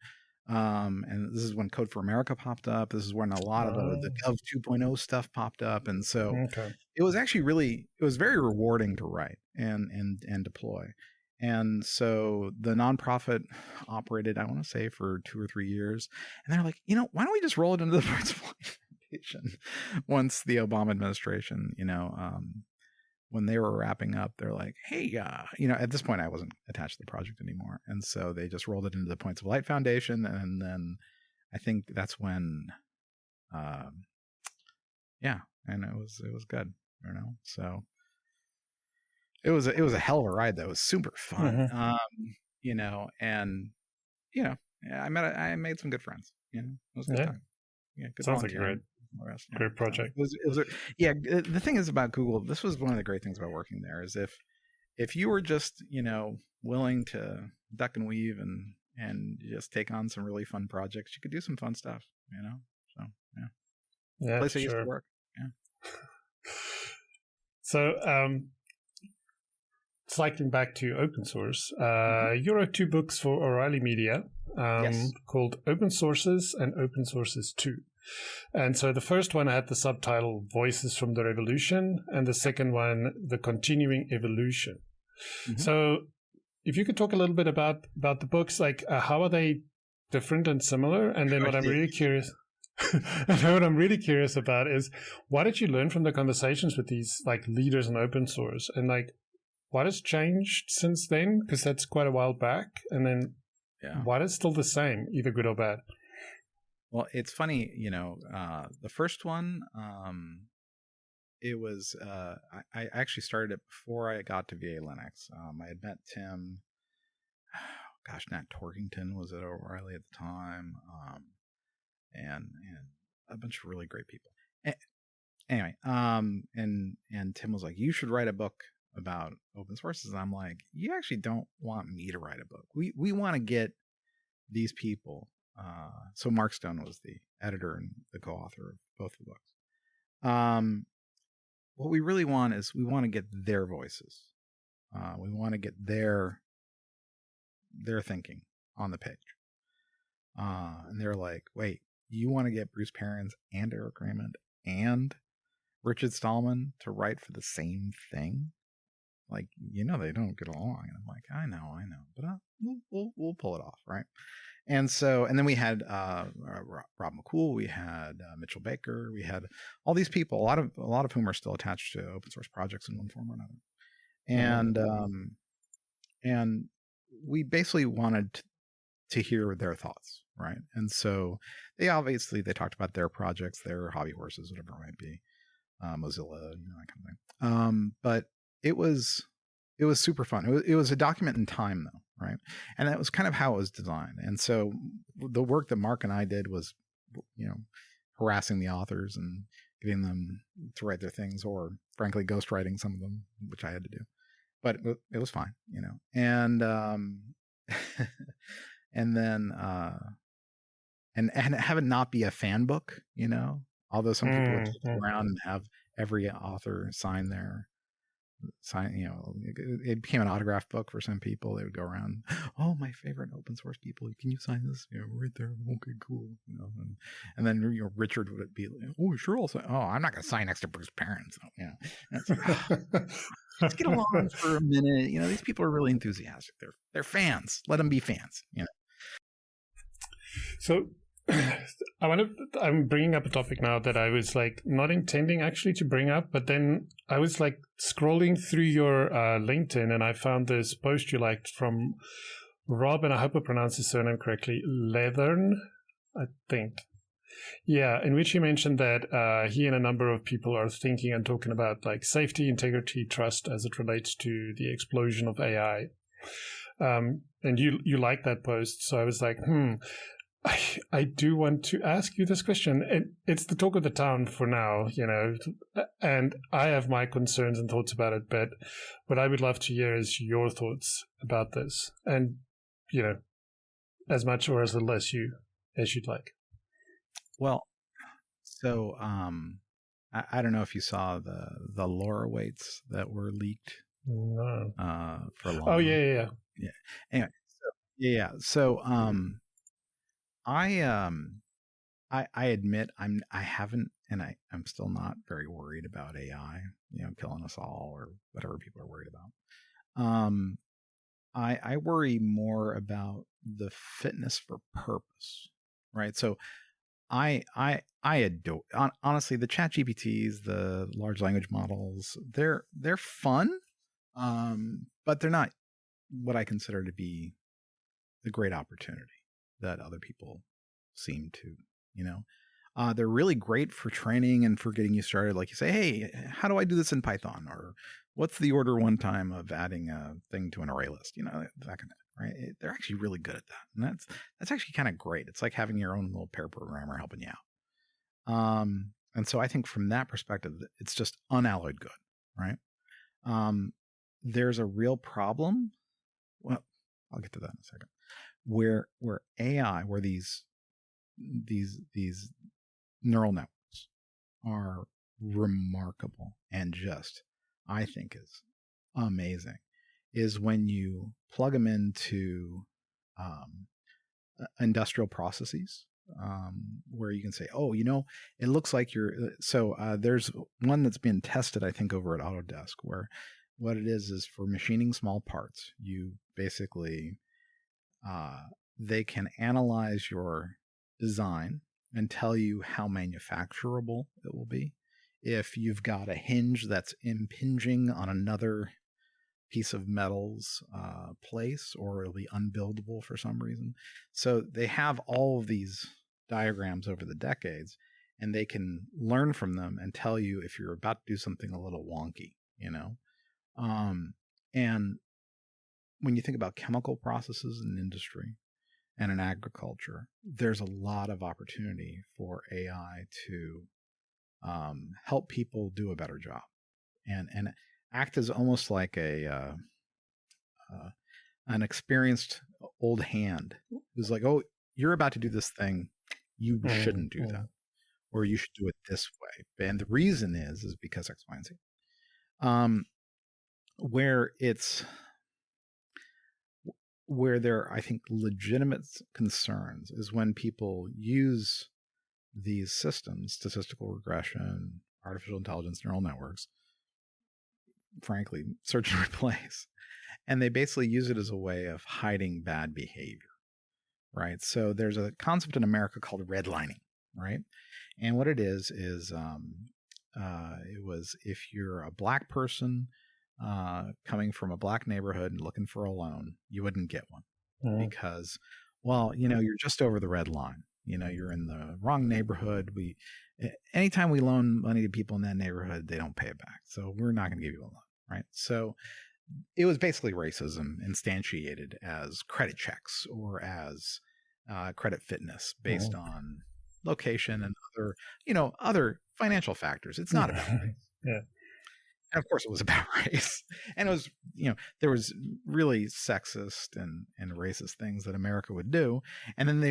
And this is when Code for America popped up. This is when a lot of the Gov 2.0 stuff popped up. And so it was actually it was very rewarding to write and deploy. And so the nonprofit operated, I want to say, for 2 or 3 years. And they're like, why don't we just roll it into the Principal Foundation once the Obama administration, when they were wrapping up, they're like, hey, at this point I wasn't attached to the project anymore. And so they just rolled it into the Points of Light Foundation. And then I think that's when, and it was good, so it was a hell of a ride, though. It was super fun. I made some good friends, it was a good time. Yeah. Good Sounds like great project. The thing is about Google, this was one of the great things about working there, is if you were just willing to duck and weave and just take on some really fun projects, you could do some fun stuff, so place I used to work. So cycling back to open source, you wrote 2 books for O'Reilly Media called Open Sources and Open Sources 2. And so the first one had the subtitle Voices from the Revolution, and the second one, The Continuing Evolution. So if you could talk a little bit about the books, how are they different and similar? And then what I'm really curious about is, what did you learn from the conversations with these leaders in open source? And what has changed since then? Because that's quite a while back. And then what is still the same, either good or bad? Well, it's funny, the first one, it was, I actually started it before I got to VA Linux. I had met Tim, Nat Torkington was at O'Reilly at the time, and a bunch of really great people. Anyway, and Tim was like, you should write a book about open sources. And I'm like, you actually don't want me to write a book. We want to get these people. So Mark Stone was the editor and the co-author of both the books. What we really want is we want to get their voices. We want to get their thinking on the page. And they're like, wait, you want to get Bruce Perens and Eric Raymond and Richard Stallman to write for the same thing? Like, they don't get along. And I'm like, I know, but we'll pull it off, right? And then we had Rob McCool, we had Mitchell Baker, we had all these people, a lot of whom are still attached to open source projects in one form or another. And we basically wanted to hear their thoughts, right? And so they talked about their projects, their hobby horses, whatever it might be, Mozilla, that kind of thing. But it was super fun. It was a document in time, though, right? And that was kind of how it was designed. And so the work that Mark and I did was, harassing the authors and getting them to write their things, or frankly, ghostwriting some of them, which I had to do. But it was fine, and and then and have it not be a fan book, although some people would go around and have every author sign, it became an autograph book for some people. They would go around, oh, my favorite open source people, can you sign this? Right there. Okay, cool. And then Richard would be like, oh, sure, I'll sign. Oh, I'm not going to sign next to Bruce Perrin. So let's get along for a minute. These people are really enthusiastic. They're fans. Let them be fans. So I'm bringing up a topic now that I was like not intending actually to bring up, but then I was like scrolling through your LinkedIn and I found this post you liked from Rob, and I hope I pronounced his surname correctly, Leathern, I think. Yeah, in which he mentioned that he and a number of people are thinking and talking about like safety, integrity, trust as it relates to the explosion of AI. And you liked that post, so I was like, I do want to ask you this question. It's the talk of the town for now, and I have my concerns and thoughts about it, but what I would love to hear is your thoughts about this, and, as much or as little as you'd like. Well, so I don't know if you saw the LoRa weights that were leaked. No. For a long. Oh yeah. Anyway, so I admit I haven't, and I'm still not very worried about AI, killing us all or whatever people are worried about. I worry more about the fitness for purpose, right? So I adore, honestly, the chat GPTs, the large language models, they're fun, but they're not what I consider to be the great opportunity that other people seem to, they're really great for training and for getting you started. Like you say, hey, how do I do this in Python? Or what's the order one time of adding a thing to an array list? That kind of thing, right? They're actually really good at that. And that's actually kind of great. It's like having your own little pair programmer helping you out. And so I think from that perspective, it's just unalloyed good, right? There's a real problem. Well, I'll get to that in a second. Where AI, where these neural networks are remarkable and just, I think, is amazing, is when you plug them into industrial processes, where you can say, oh, it looks like there's one that's been tested, I think, over at Autodesk, where what it is for machining small parts, you basically they can analyze your design and tell you how manufacturable it will be. If you've got a hinge that's impinging on another piece of metal's place, or it'll be unbuildable for some reason. So they have all of these diagrams over the decades, and they can learn from them and tell you if you're about to do something a little wonky, and when you think about chemical processes in industry and in agriculture, there's a lot of opportunity for AI to help people do a better job and act as almost like an experienced old hand who's like, oh, you're about to do this thing. You shouldn't do that, or you should do it this way. And the reason is because X, Y, and Z. Where there are, I think, legitimate concerns is when people use these systems, statistical regression, artificial intelligence, neural networks, frankly, search and replace. And they basically use it as a way of hiding bad behavior, right? So there's a concept in America called redlining, right? And what it is it was if you're a black person coming from a black neighborhood and looking for a loan, you wouldn't get one because, well, you're just over the red line. You're in the wrong neighborhood. Anytime we loan money to people in that neighborhood, they don't pay it back. So we're not going to give you a loan, right? So it was basically racism instantiated as credit checks or as credit fitness based on location and other financial factors. It's not about race. Yeah. And of course it was about race. And it was, there was really sexist and racist things that America would do. And then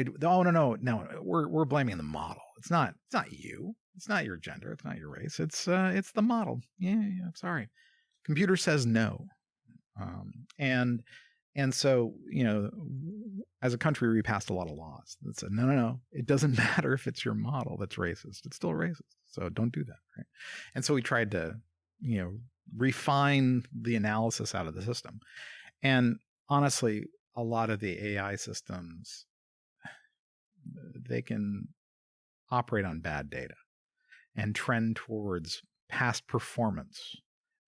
no, we're blaming the model. It's not you. It's not your gender. It's not your race. It's the model. Yeah, sorry. Computer says no. And so, as a country, we passed a lot of laws that said, no, it doesn't matter if it's your model that's racist. It's still racist. So don't do that. Right. And so we tried to, refine the analysis out of the system. And honestly, a lot of the AI systems, they can operate on bad data and trend towards past performance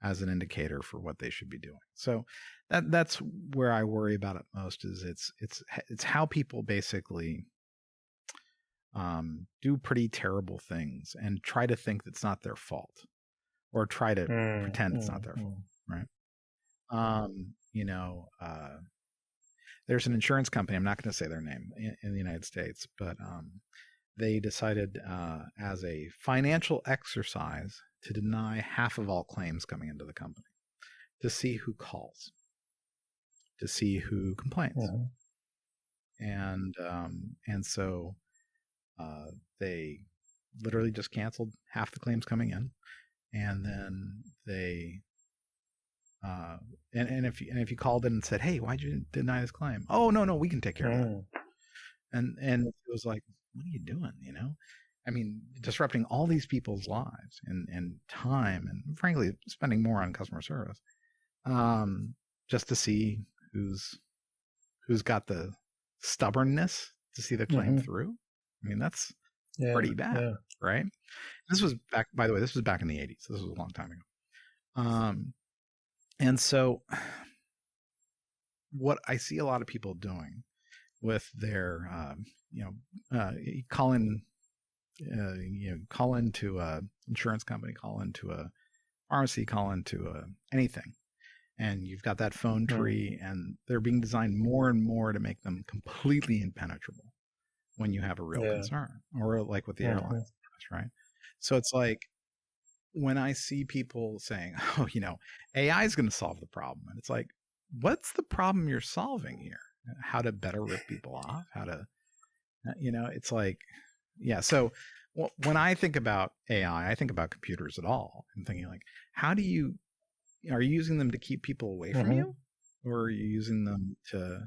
as an indicator for what they should be doing. So that's where I worry about it most. Is it's how people basically do pretty terrible things and try to think it's not their fault, or try to pretend it's not their fault, right? There's an insurance company. I'm not going to say their name in the United States, but they decided as a financial exercise to deny half of all claims coming into the company, to see who calls, to see who complains. And so they literally just canceled half the claims coming in. And then they and if you called in and said, hey, why'd you deny this claim? Oh, no, we can take care of it. And it was like, what are you doing? I mean, disrupting all these people's lives and time, and frankly, spending more on customer service, just to see who's got the stubbornness to see the claim through. I mean, that's pretty bad, right? This was back, by the way, this was back in the 80s. This was a long time ago. And so what I see a lot of people doing with their, call into a insurance company, call into a pharmacy, call into anything. And you've got that phone tree, and they're being designed more and more to make them completely impenetrable when you have a real concern, or like with the airlines, right? So it's like, when I see people saying, oh, AI is going to solve the problem. And it's like, what's the problem you're solving here? How to better rip people off? How to, it's like, So when I think about AI, I think about computers at all. I'm thinking like, are you using them to keep people away from you? Or are you using them to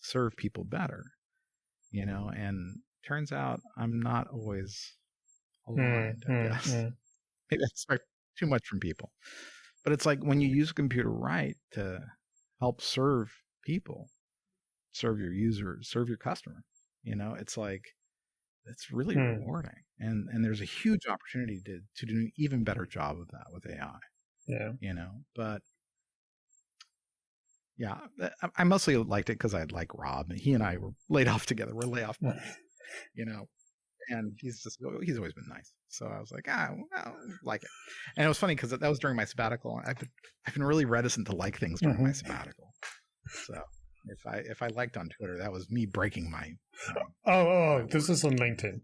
serve people better? And turns out I'm not always aligned, I guess. Maybe I expect too much from people. But it's like, when you use a computer right to help serve people, serve your users, serve your customer, it's like, it's really rewarding. And there's a huge opportunity to do an even better job of that with AI. But I mostly liked it because I like Rob, and he and I were laid off together. We're layoff buddies, and he's always been nice. So I was like, I like it. And it was funny because that was during my sabbatical. I've been really reticent to like things during my sabbatical. So if I liked on Twitter, that was me breaking my. This is on LinkedIn.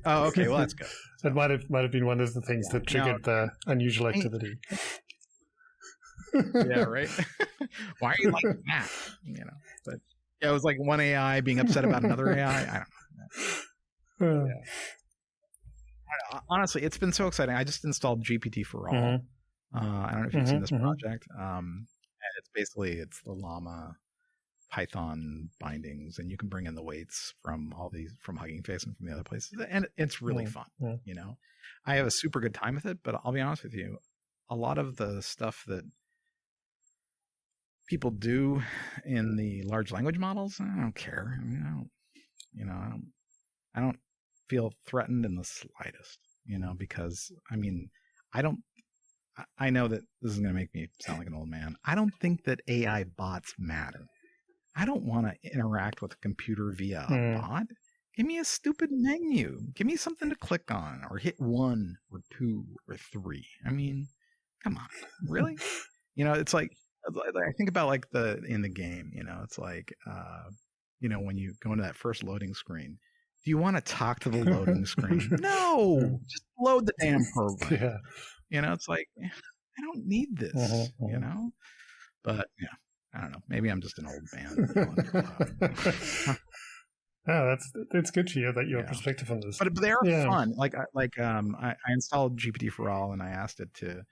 Oh, okay. Well, that's good. So it might have been one of the things that triggered the unusual activity. Yeah, right. Why are you like that? But it was like one AI being upset about another AI. I don't know. Honestly, it's been so exciting. I just installed GPT for all. I don't know if you've seen this project. It's the Llama Python bindings, and you can bring in the weights from Hugging Face and from the other places, and it's really fun. I have a super good time with it, but I'll be honest with you, a lot of the stuff that people do in the large language models, I don't care. I mean, I don't feel threatened in the slightest, because I know that this is going to make me sound like an old man. I don't think that AI bots matter. I don't want to interact with a computer via a bot. Give me a stupid menu. Give me something to click on or hit 1 or 2 or 3. I mean, come on, really? It's like, I think about like in the game, it's like, when you go into that first loading screen, do you want to talk to the loading screen? No, just load the damn program. Yeah. It's like, I don't need this, but yeah, I don't know. Maybe I'm just an old man. Oh, that's good to hear that your perspective on this. But they are fun. I installed GPT-4All and I asked it to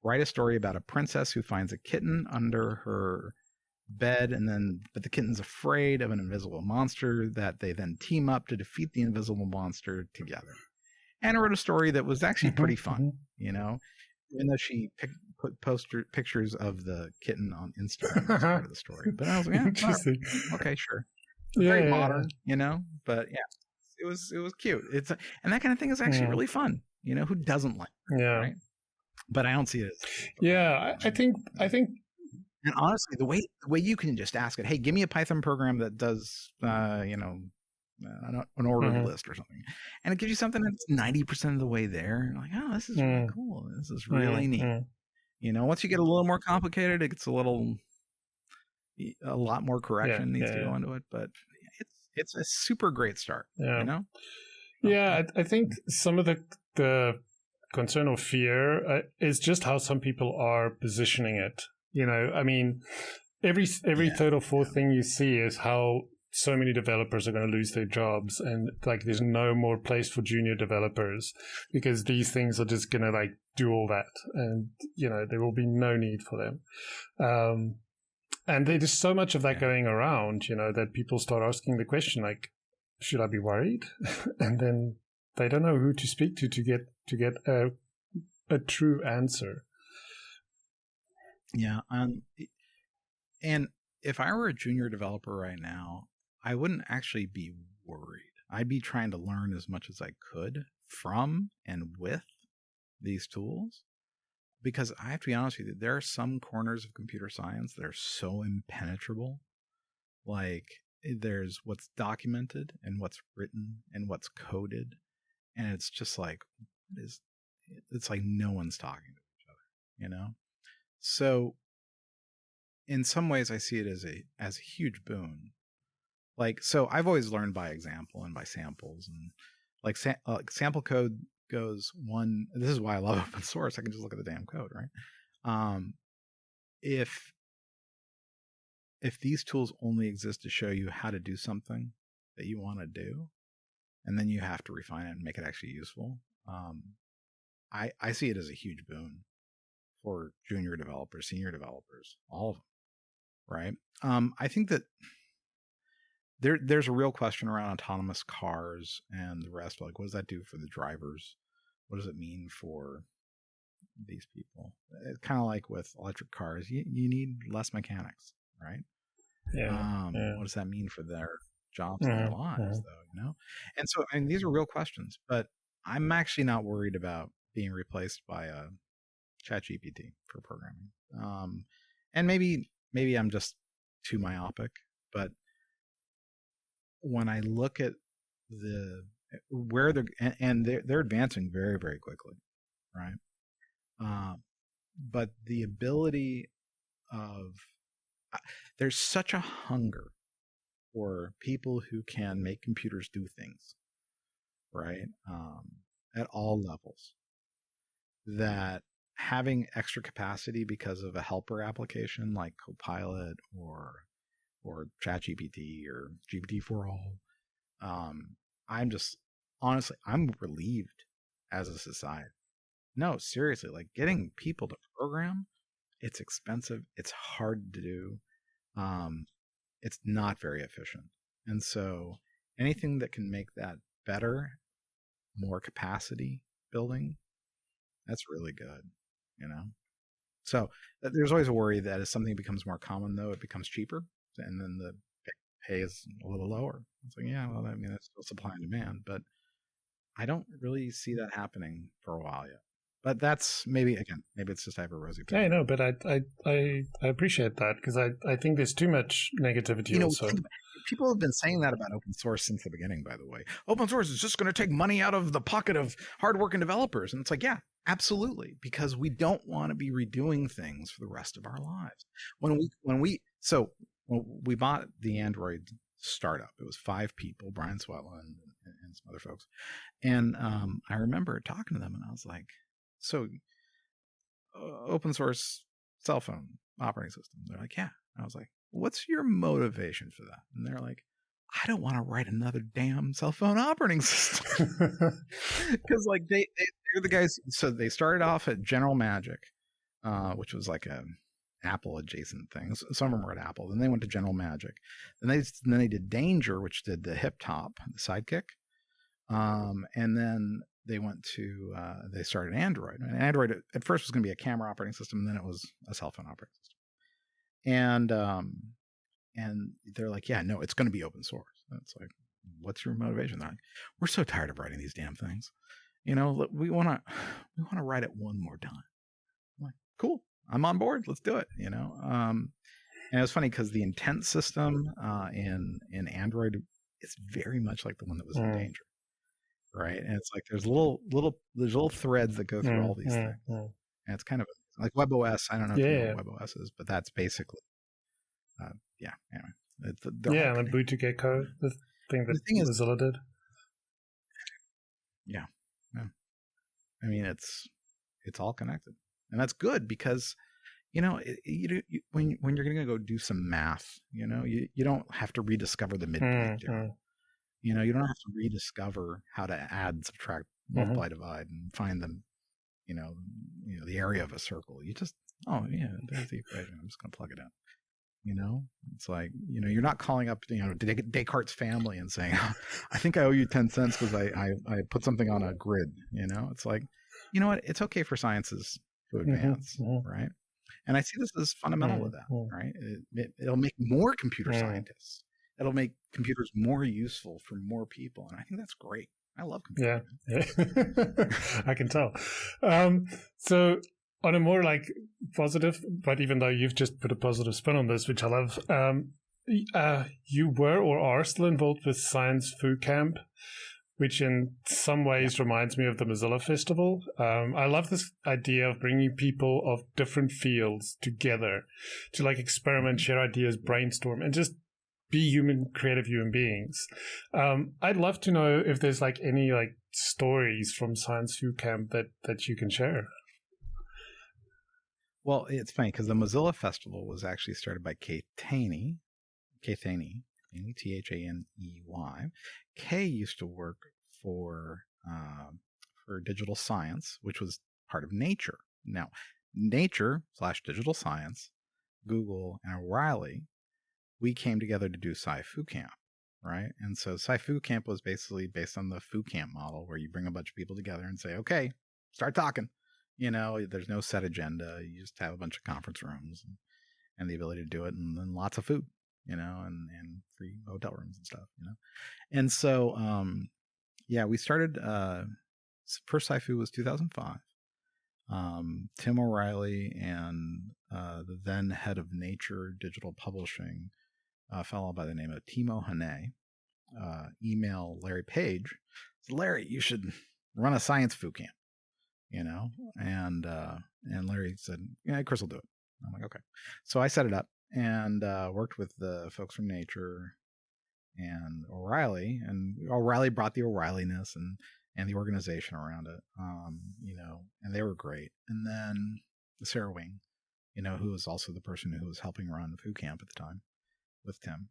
write a story about a princess who finds a kitten under her bed, but the kitten's afraid of an invisible monster that they then team up to defeat the invisible monster together. And I wrote a story that was actually pretty fun, even though she put pictures of the kitten on Instagram as part of the story. But I was like, interesting. Okay, sure. Very modern, but it was cute. And that kind of thing is actually really fun. Who doesn't like it, right? But I don't see it as I think and honestly, the way you can just ask it, hey, give me a Python program that does an ordered list or something, and it gives you something that's 90% of the way there. You're like, oh, this is really cool. This is really neat. Once you get a little more complicated, it gets a lot more correction needs to go into it, but it's a super great start. I think some of the concern or fear is just how some people are positioning it. I mean, every third or fourth thing you see is how so many developers are going to lose their jobs, and like there's no more place for junior developers because these things are just going to like do all that, and there will be no need for them. And there's so much of that going around, that people start asking the question like, should I be worried? And then they don't know who to speak to get a true answer. Yeah. And if I were a junior developer right now, I wouldn't actually be worried. I'd be trying to learn as much as I could from and with these tools. Because I have to be honest with you, there are some corners of computer science that are so impenetrable. Like there's what's documented and what's written and what's coded. And it's just like, it's like no one's talking to each other, So in some ways I see it as a huge boon. Like, so I've always learned by example and by samples, and like sample code goes one. This is why I love open source. I can just look at the damn code, right? If these tools only exist to show you how to do something that you want to do, and then you have to refine it and make it actually useful, I see it as a huge boon for junior developers, senior developers, all of them, right? I think that there's a real question around autonomous cars and the rest. Like, what does that do for the drivers? What does it mean for these people? It's kind of like with electric cars. You need less mechanics, right? What does that mean for their jobs and their lives, though? And so, these are real questions. But I'm actually not worried about being replaced by a ChatGPT for programming. And maybe I'm just too myopic, but when I look at where they're advancing very, very quickly, right? But the ability of there's such a hunger for people who can make computers do things, right? At all levels, that having extra capacity because of a helper application like Copilot or ChatGPT or GPT-4All, I'm just honestly, I'm relieved as a society. No, seriously, like getting people to program, it's expensive, it's hard to do, it's not very efficient, and so anything that can make that better, more capacity building, that's really good, So there's always a worry that as something becomes more common, though, it becomes cheaper, and then the pay is a little lower. It's like, yeah, well, I mean, it's still supply and demand, but I don't really see that happening for a while yet. But that's maybe it's just I have a rosy opinion. Yeah, I know, but I appreciate that, because I think there's too much negativity also. People have been saying that about open source since the beginning, by the way. Open source is just going to take money out of the pocket of hardworking developers. And it's like, yeah, absolutely, because we don't want to be redoing things for the rest of our lives. When we bought the Android startup, it was 5 people, Brian Swetla and some other folks. And I remember talking to them, and I was like, so open source cell phone operating system. They're like, yeah. I was like, what's your motivation for that? And they're like, I don't want to write another damn cell phone operating system. Because like they're the guys. So they started off at General Magic, which was like a Apple adjacent thing. Some of them were at Apple. Then they went to General Magic. Then they did Danger, which did the hip top, the Sidekick. And then they went to they started Android. And Android at first was going to be a camera operating system, and then it was a cell phone operating system. And they're like, yeah, no, it's going to be open source. And it's like, what's your motivation? They're like, we're so tired of writing these damn things. We want to write it one more time. I'm like, cool, I'm on board. Let's do it. And it was funny because the intent system in Android is very much like the one that was in Danger, right? And it's like there's little threads that go through all these things, and it's kind of like WebOS. I don't know if you know what WebOS is, but that's basically, anyway. And Ubuntu Gecko, the thing that Mozilla did. Yeah. I mean, it's all connected, and that's good because, when you're going to go do some math, you don't have to rediscover the midpoint. You don't have to rediscover how to add, subtract, multiply, divide, and find them. The area of a circle. You just, there's the equation. I'm just going to plug it in. It's like, you're not calling up, Descartes' family and saying, I think I owe you 10 cents because I put something on a grid. It's like, you know what? It's okay for sciences to advance, right? And I see this as fundamental with that, right? It'll make more computer scientists. It'll make computers more useful for more people. And I think that's great. I love computers. Yeah. I can tell. So on a more like positive, but even though you've just put a positive spin on this, which I love, you were or are still involved with Science Food Camp, which in some ways reminds me of the Mozilla Festival. I love this idea of bringing people of different fields together to like experiment, share ideas, brainstorm, and just be creative human beings. I'd love to know if there's like any like stories from Science Food Camp that you can share. Well, it's funny because the Mozilla Festival was actually started by Kay Thaney, Thaney, T-H-A-N-E-Y. Kay used to work for digital science, which was part of Nature. Now, Nature/digital science, Google, and O'Reilly, we came together to do Sci-Fu Camp, right? And so Sci-Fu Camp was basically based on the Fu Camp model, where you bring a bunch of people together and say, okay, start talking. There's no set agenda. You just have a bunch of conference rooms and the ability to do it, and then lots of food, and free hotel rooms and stuff, And so, we started, first Sci-Fu was 2005. Tim O'Reilly and the then head of Nature Digital Publishing, a fellow by the name of Timo Hane, email Larry Page. So, Larry, you should run a science food camp, and Larry said, yeah, Chris will do it. I'm like, okay. So I set it up and worked with the folks from Nature and O'Reilly, and O'Reilly brought the O'Reilliness and the organization around it, and they were great. And then Sarah Wing, who was also the person who was helping run Food Camp at the time with Tim.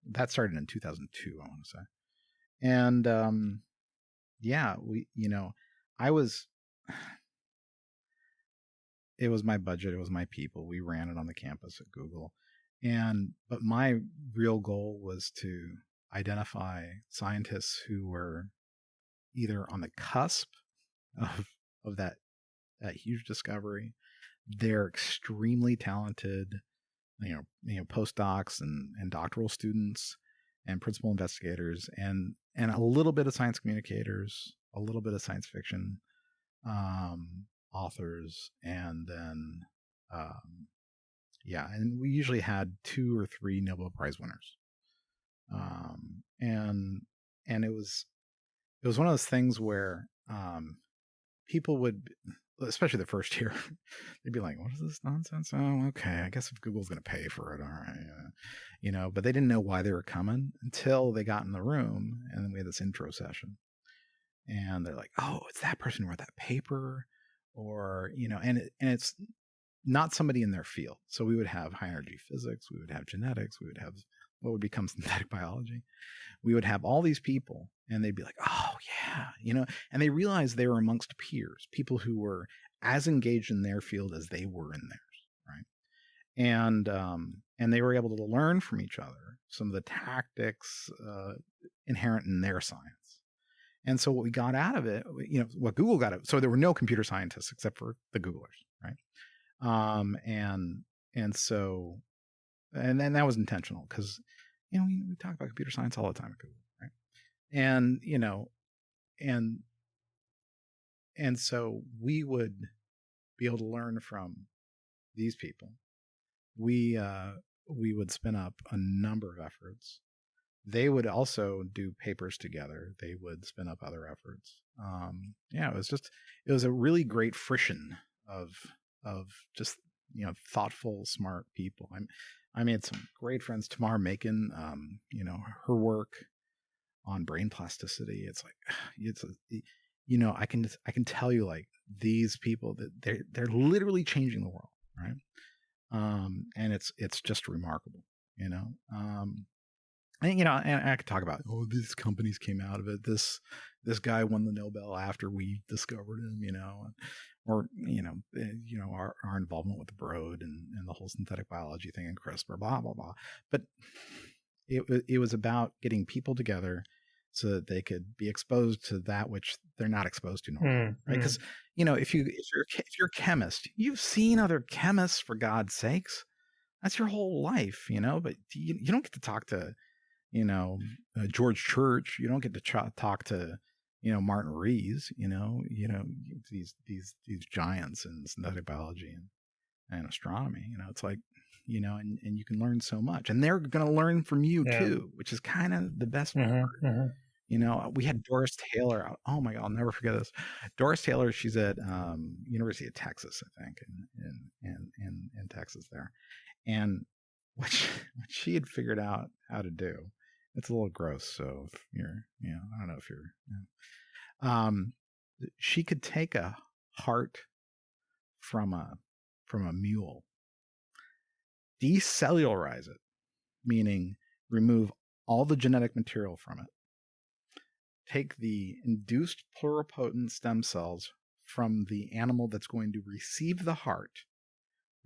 That started in 2002, I want to say. And it was my budget, it was my people. We ran it on the campus at Google. But my real goal was to identify scientists who were either on the cusp of that huge discovery, they're extremely talented, postdocs and doctoral students and principal investigators and a little bit of science communicators, a little bit of science fiction authors, and then and we usually had 2 or 3 Nobel Prize winners, and it was one of those things where people would, especially the first year, they'd be like, what is this nonsense? Oh, okay, I guess if Google's going to pay for it, all right. But they didn't know why they were coming until they got in the room, and then we had this intro session. And they're like, oh, it's that person who wrote that paper, or, and it's not somebody in their field. So we would have high energy physics, we would have genetics, we would have what would become synthetic biology. We would have all these people, and they'd be like, oh yeah, and they realized they were amongst peers, people who were as engaged in their field as they were in theirs, right? And they were able to learn from each other some of the tactics inherent in their science. And so what we got out of it, what Google got out of it, so there were no computer scientists except for the Googlers, right? And then that was intentional because, we talk about computer science all the time at Google, right? And so we would be able to learn from these people. We would spin up a number of efforts. They would also do papers together. They would spin up other efforts. It was a really great friction of just, thoughtful, smart people. I made some great friends. Tamar Macon, her work on brain plasticity. It's like, I can tell you, like, these people that they're literally changing the world, right? And it's just remarkable, And I could talk about, these companies came out of it. This guy won the Nobel after we discovered him, or our involvement with the Broad and the whole synthetic biology thing and CRISPR, blah blah blah. But it was about getting people together so that they could be exposed to that which they're not exposed to normally, right? Because if you're a chemist, you've seen other chemists, for God's sakes. That's your whole life, But you don't get to talk to George Church. You don't get to talk to, Martin Rees, these giants in synthetic biology and astronomy. It's like, and you can learn so much, and they're going to learn from you too, which is kind of the best part. We had Doris Taylor out. Oh my God, I'll never forget this. Doris Taylor, she's at University of Texas, I think, in Texas there. And what she had figured out how to do, it's a little gross. So if you're, I don't know if you're, she could take a heart from a mule, decellularize it, meaning remove all the genetic material from it, take the induced pluripotent stem cells from the animal that's going to receive the heart,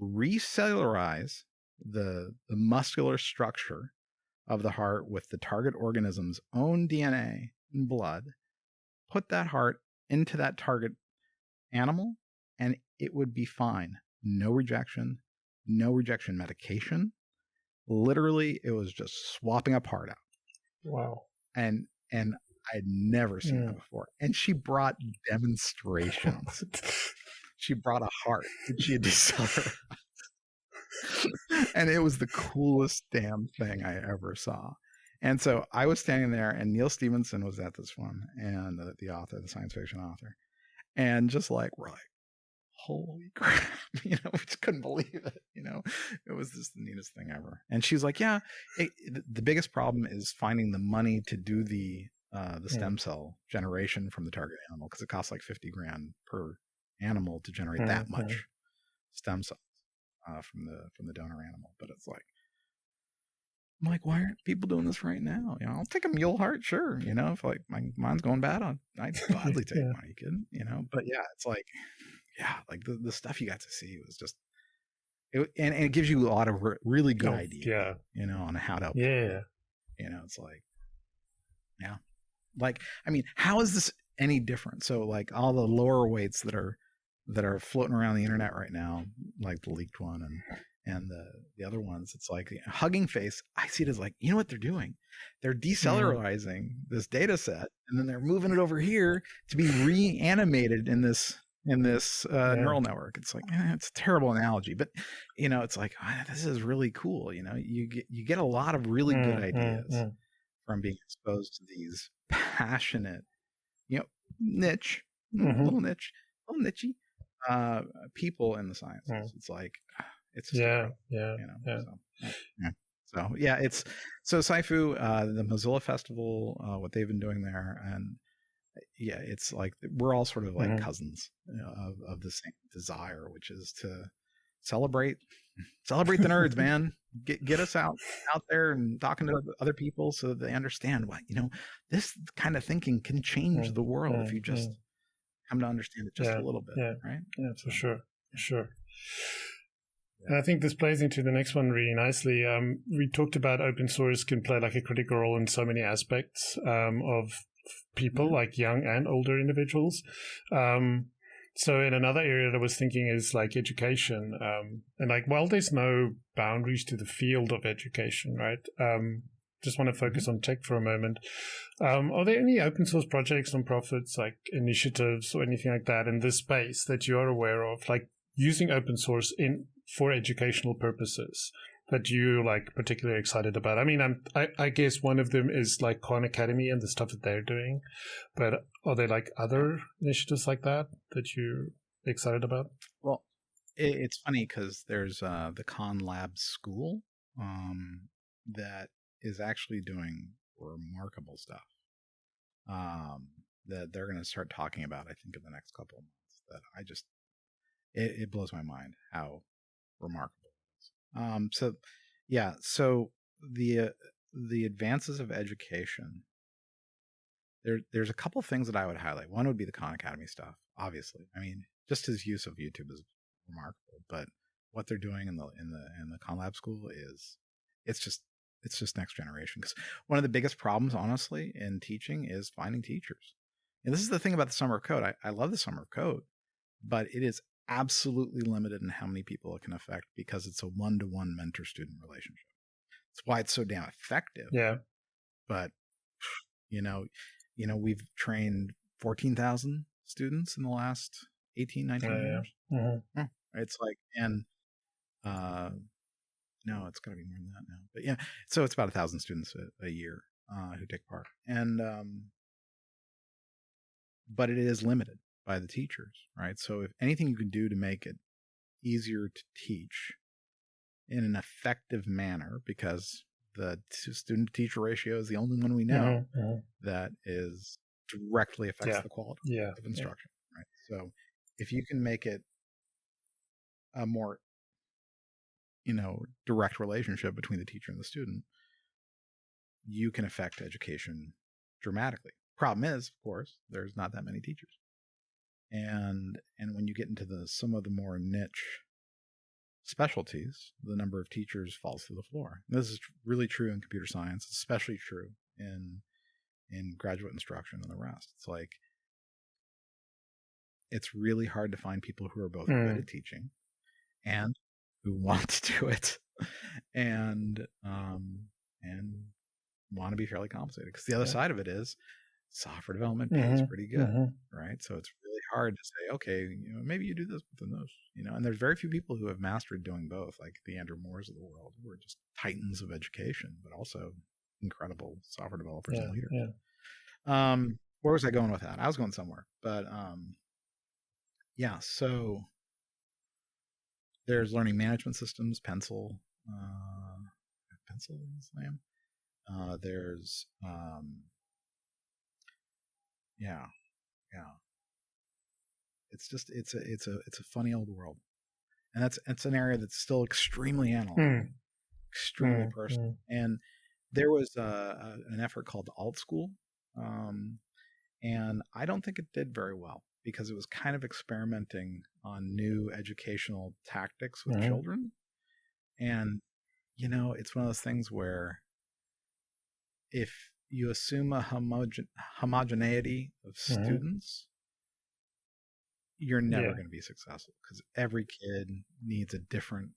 recellularize the muscular structure of the heart with the target organism's own DNA and blood, put that heart into that target animal, and it would be fine. No rejection medication. Literally, it was just swapping a part out. Wow. And I'd never seen that before. And she brought demonstrations. She brought a heart that she had decelerated. And it was the coolest damn thing I ever saw. And so I was standing there, and Neil Stephenson was at this one, and the author, the science fiction author, and just like, we're like, holy crap, we just couldn't believe it. It was just the neatest thing ever. And she was like, yeah, the biggest problem is finding the money to do the stem cell generation from the target animal, because it costs like $50,000 per animal to generate that much stem cells from the donor animal. But it's like, I'm like, why aren't people doing this right now? I'll take a mule heart, sure. If like mine's going bad, I'd gladly take one. Are you kidding? But yeah, it's like, like the stuff you got to see was just, and it gives you a lot of really good ideas, on how to help. Yeah. It's like, like, I mean, how is this any different? So like all the lower weights that are that are floating around the internet right now, like the leaked one and the other ones. It's like Hugging Face. I see it as like, you know what they're doing? They're decellularizing this data set, and then they're moving it over here to be reanimated in this neural network. It's like, it's a terrible analogy, but it's like, this is really cool. You get a lot of really good ideas from being exposed to these passionate, niche, little nichey people in the sciences. It's like, it's just So so SciFu, the Mozilla Festival, what they've been doing there, and it's like we're all sort of like cousins of the same desire, which is to celebrate the nerds, man. Get us out there and talking to other people so that they understand what this kind of thinking can change the world if you just come to understand it just a little bit, right? Yeah, for sure. And I think this plays into the next one really nicely. We talked about open source can play like a critical role in so many aspects of people, like young and older individuals. So in another area that I was thinking is like education. And like, while there's no boundaries to the field of education, right? Just want to focus on tech for a moment. Are there any open source projects, nonprofits, like initiatives or anything like that in this space that you are aware of, like using open source for educational purposes that you like particularly excited about? I mean, I guess one of them is like Khan Academy and the stuff that they're doing, but are there like other initiatives like that you're excited about? Well, it's funny because there's the Khan Labs School that is actually doing remarkable stuff that they're going to start talking about, I think, in the next couple of months. That it blows my mind how remarkable it is. So the advances of education, there's a couple things that I would highlight. One would be the Khan Academy stuff, obviously. I mean, just his use of YouTube is remarkable, but what they're doing in the Khan Lab School it's just next generation. Because one of the biggest problems, honestly, in teaching is finding teachers. And this is the thing about the Summer of Code. I love the Summer of Code, but it is absolutely limited in how many people it can affect because it's a one-to-one mentor-student relationship. That's why it's so damn effective. Yeah. But we've trained 14,000 students in the last 18, 19 years. Mm-hmm. It's like, and no, it's got to be more than that now. But so it's about 1,000 students a year who take part, and but it is limited by the teachers, right? So if anything you can do to make it easier to teach in an effective manner, because the student-to-teacher ratio is the only one we know that is directly affects the quality of instruction, right? So if you can make it a more direct relationship between the teacher and the student, you can affect education dramatically. Problem is, of course, there's not that many teachers. And when you get into some of the more niche specialties, the number of teachers falls through the floor. This is really true in computer science, especially true in graduate instruction and the rest. It's like, it's really hard to find people who are both good at teaching and who want to do it and want to be fairly compensated. Because the other side of it is software development pays pretty good, right? So it's really hard to say, okay, maybe you do this within those, and there's very few people who have mastered doing both, like the Andrew Moores of the world, who are just titans of education, but also incredible software developers and leaders. Where was I going with that? I was going somewhere, but so there's learning management systems, Pencil Slam. There's it's a funny old world, and it's an area that's still extremely analog, extremely personal. And there was an effort called the Alt School, and I don't think it did very well because it was kind of experimenting on new educational tactics with children. And it's one of those things where if you assume a homogeneity of students, you're never going to be successful because every kid needs a different,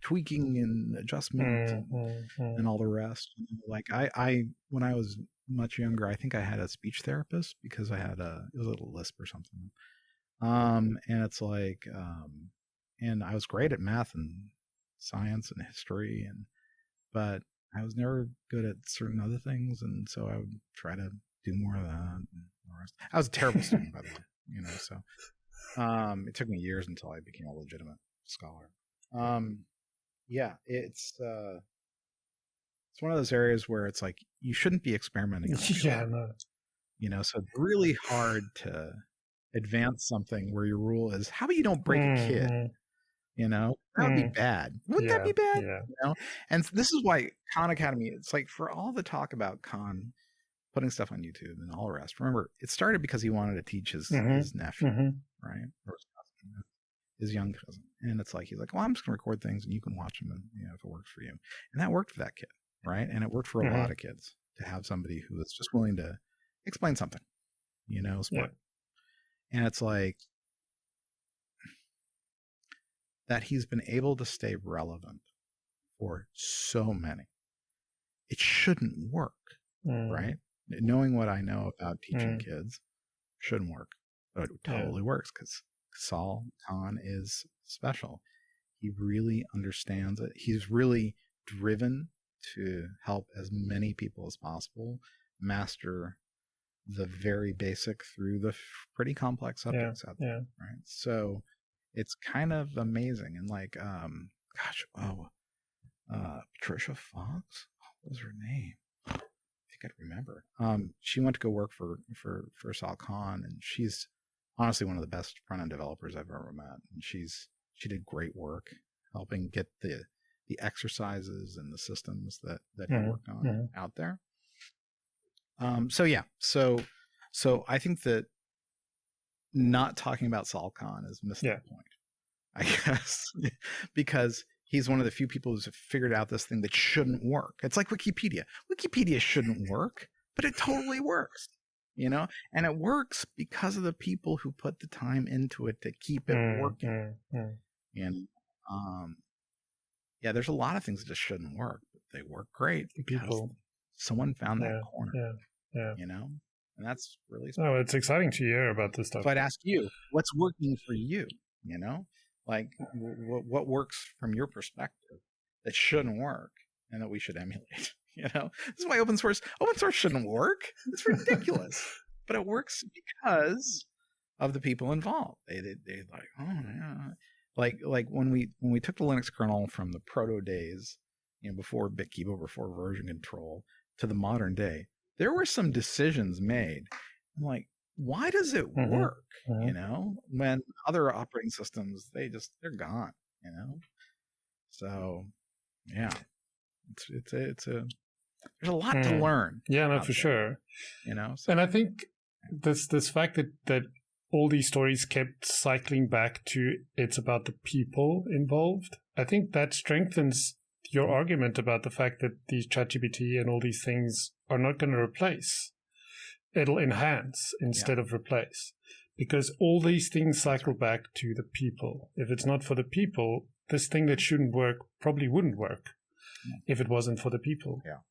tweaking and adjustment and all the rest. Like I, when I was much younger, I think I had a speech therapist because I had it was a little lisp or something. And it's like, and I was great at math and science and history but I was never good at certain other things. And so I would try to do more of that. And the rest. I was a terrible student, by the way, so, it took me years until I became a legitimate scholar. Yeah, it's one of those areas where it's like, you shouldn't be experimenting. Yeah, no. So it's really hard to advance something where your rule is, how about you don't break a kid? That would be bad. Wouldn't that be bad? Yeah. And this is why Khan Academy, it's like, for all the talk about Khan putting stuff on YouTube and all the rest, remember, it started because he wanted to teach his nephew, right? Or his cousin, his young cousin. And it's like, he's like, well, I'm just going to record things and you can watch them and, if it works for you. And that worked for that kid, right? And it worked for a lot of kids to have somebody who is just willing to explain something, sport. And it's like, that he's been able to stay relevant for so many. It shouldn't work, right? Knowing what I know about teaching kids shouldn't work, but it totally works because Saul Khan is special. He really understands it. He's really driven to help as many people as possible master the very basic through the pretty complex subjects out there, right? So it's kind of amazing. And like, Patricia Fox, what was her name? I think I'd remember. She went to go work for Sal Khan, and she's honestly one of the best front-end developers I've ever met. And she did great work helping get the exercises and the systems that he worked on out there. So I think that not talking about Sal Khan is missing the point, I guess, because he's one of the few people who's figured out this thing that shouldn't work. It's like Wikipedia. Wikipedia shouldn't work, but it totally works, and it works because of the people who put the time into it to keep it working. And there's a lot of things that just shouldn't work, but they work great because someone found that corner, and that's really special. Oh, it's exciting to hear about this stuff. So I'd ask you, what's working for you? Like what works from your perspective that shouldn't work and that we should emulate? This is why open source shouldn't work. It's ridiculous, but it works because of the people involved. They like, oh yeah, like when we took the Linux kernel from the proto days, before BitKeeper, before version control, to the modern day. There were some decisions made. I'm like, why does it work? When other operating systems, they're gone, So yeah, there's a lot to learn. Yeah, no, for sure. So, and I think this fact that all these stories kept cycling back to it's about the people involved, I think that strengthens your argument about the fact that these ChatGPT and all these things are not going to replace. It'll enhance instead of replace, because all these things cycle back to the people. If it's not for the people, this thing that shouldn't work probably wouldn't work if it wasn't for the people. Yeah.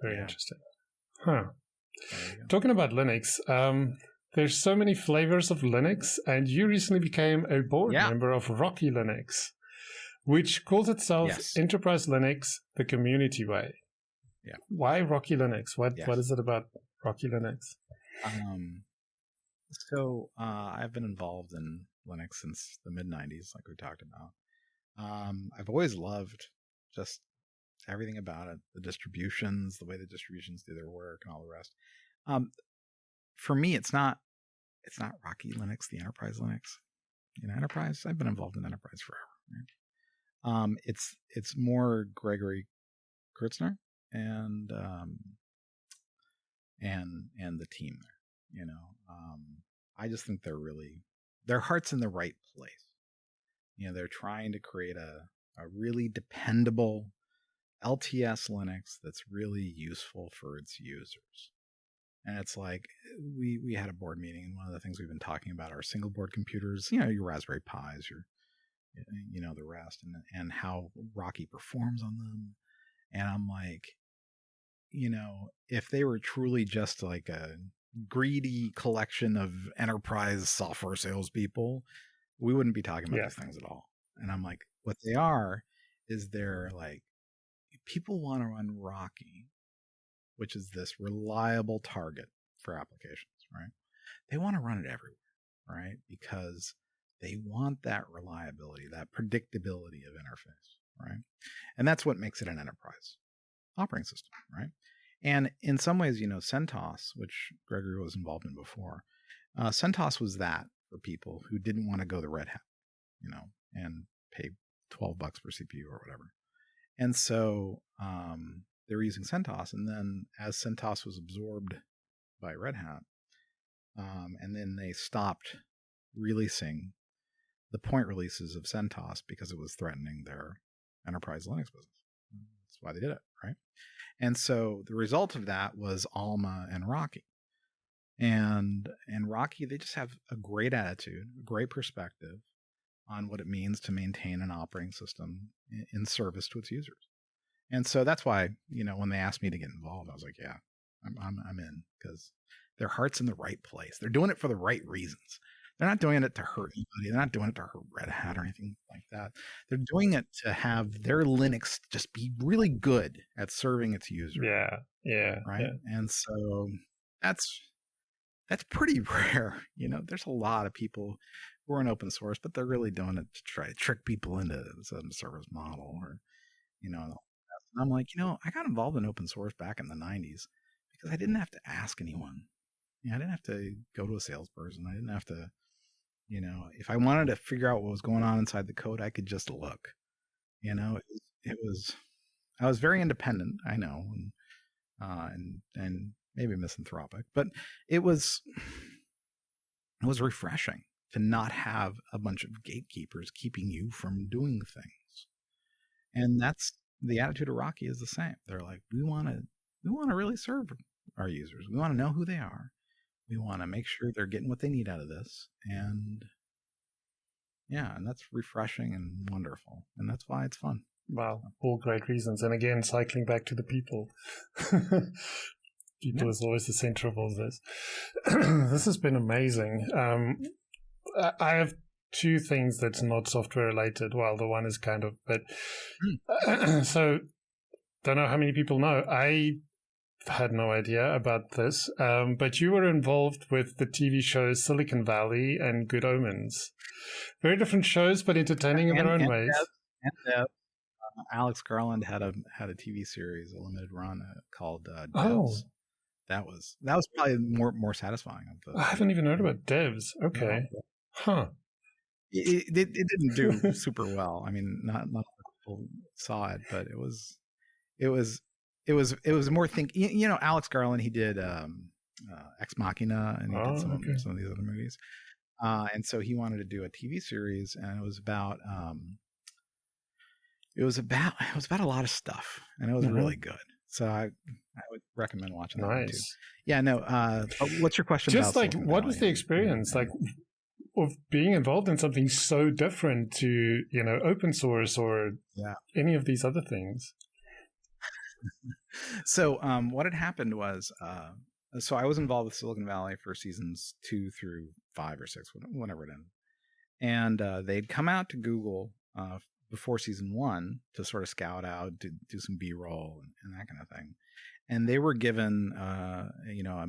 Very interesting. Talking about Linux, there's so many flavors of Linux, and you recently became a board member of Rocky Linux, which calls itself Enterprise Linux the community way. Yeah. Why Rocky Linux? What is it about Rocky Linux? So I've been involved in Linux since the mid-90s, like we talked about. I've always loved just everything about it, the distributions, the way the distributions do their work, and all the rest. For me, it's not Rocky Linux, the Enterprise Linux. Enterprise. I've been involved in Enterprise forever. Right? It's more Gregory Kurtzner and the team there. I just think their heart's in the right place. They're trying to create a really dependable LTS Linux that's really useful for its users. And it's like we had a board meeting, and one of the things we've been talking about are single board computers, you know, your Raspberry Pis, your, you know, the rest, and how Rocky performs on them. And I'm like, you know, if they were truly just like a greedy collection of enterprise software salespeople, we wouldn't be talking about these things at all. And I'm like, what they are is they're like, people want to run Rocky, which is this reliable target for applications, right? They want to run it everywhere, right? Because they want that reliability, that predictability of interface, right? And that's what makes it an enterprise operating system, right? And in some ways, you know, CentOS, which Gregory was involved in before, CentOS was that for people who didn't want to go the Red Hat, you know, and pay $12 per CPU or whatever. And so they were using CentOS, and then as CentOS was absorbed by Red Hat, and then they stopped releasing the point releases of CentOS because it was threatening their enterprise Linux business. That's why they did it, right? And so the result of that was Alma and Rocky. And Rocky, they just have a great attitude, a great perspective on what it means to maintain an operating system in service to its users. And so that's why, you know, when they asked me to get involved, I was like, yeah, I'm in, because their heart's in the right place. They're doing it for the right reasons. They're not doing it to hurt anybody. They're not doing it to hurt Red Hat or anything like that. They're doing it to have their Linux just be really good at serving its users. Yeah. Right. Yeah. And so that's pretty rare. You know, there's a lot of people who are in open source, but they're really doing it to try to trick people into some service model, or, you know, and I'm like, you know, I got involved in open source back in the 90s because I didn't have to ask anyone. You know, I didn't have to go to a salesperson. I didn't have to, you know, if I wanted to figure out what was going on inside the code, I could just look. You know, I was very independent, I know, and maybe misanthropic, but it was refreshing to not have a bunch of gatekeepers keeping you from doing things. And that's the attitude of Rocky is the same. They're like, we want to really serve our users. We want to know who they are. We want to make sure they're getting what they need out of this. And yeah, and that's refreshing and wonderful. And that's why it's fun. Wow, all great reasons. And again, cycling back to the people. People is always the center of all this. This has been amazing. I have two things that's not software related. Well, the one is kind of, but so don't know how many people know. I had no idea about this, but you were involved with the TV shows Silicon Valley and Good Omens. Very different shows, but entertaining in their own ways. Alex Garland had a TV series, a limited run called Devs. Oh. That was probably more satisfying. I haven't even heard about Devs. Okay, huh? It didn't do super well. I mean, not a lot of people saw it, but it was more you know, Alex Garland, he did Ex Machina, and he did some of these other movies, and so he wanted to do a TV series, and it was about a lot of stuff, and it was really good. So I would recommend watching that one too. Yeah, no. What's your question? Just about like, what was the experience like of being involved in something so different to, you know, open source or any of these other things? So what had happened was, so I was involved with Silicon Valley for seasons 2 through 5 or 6, whenever it ended, and they'd come out to Google before season 1 to sort of scout out, to do some B-roll and that kind of thing. And they were given, you know,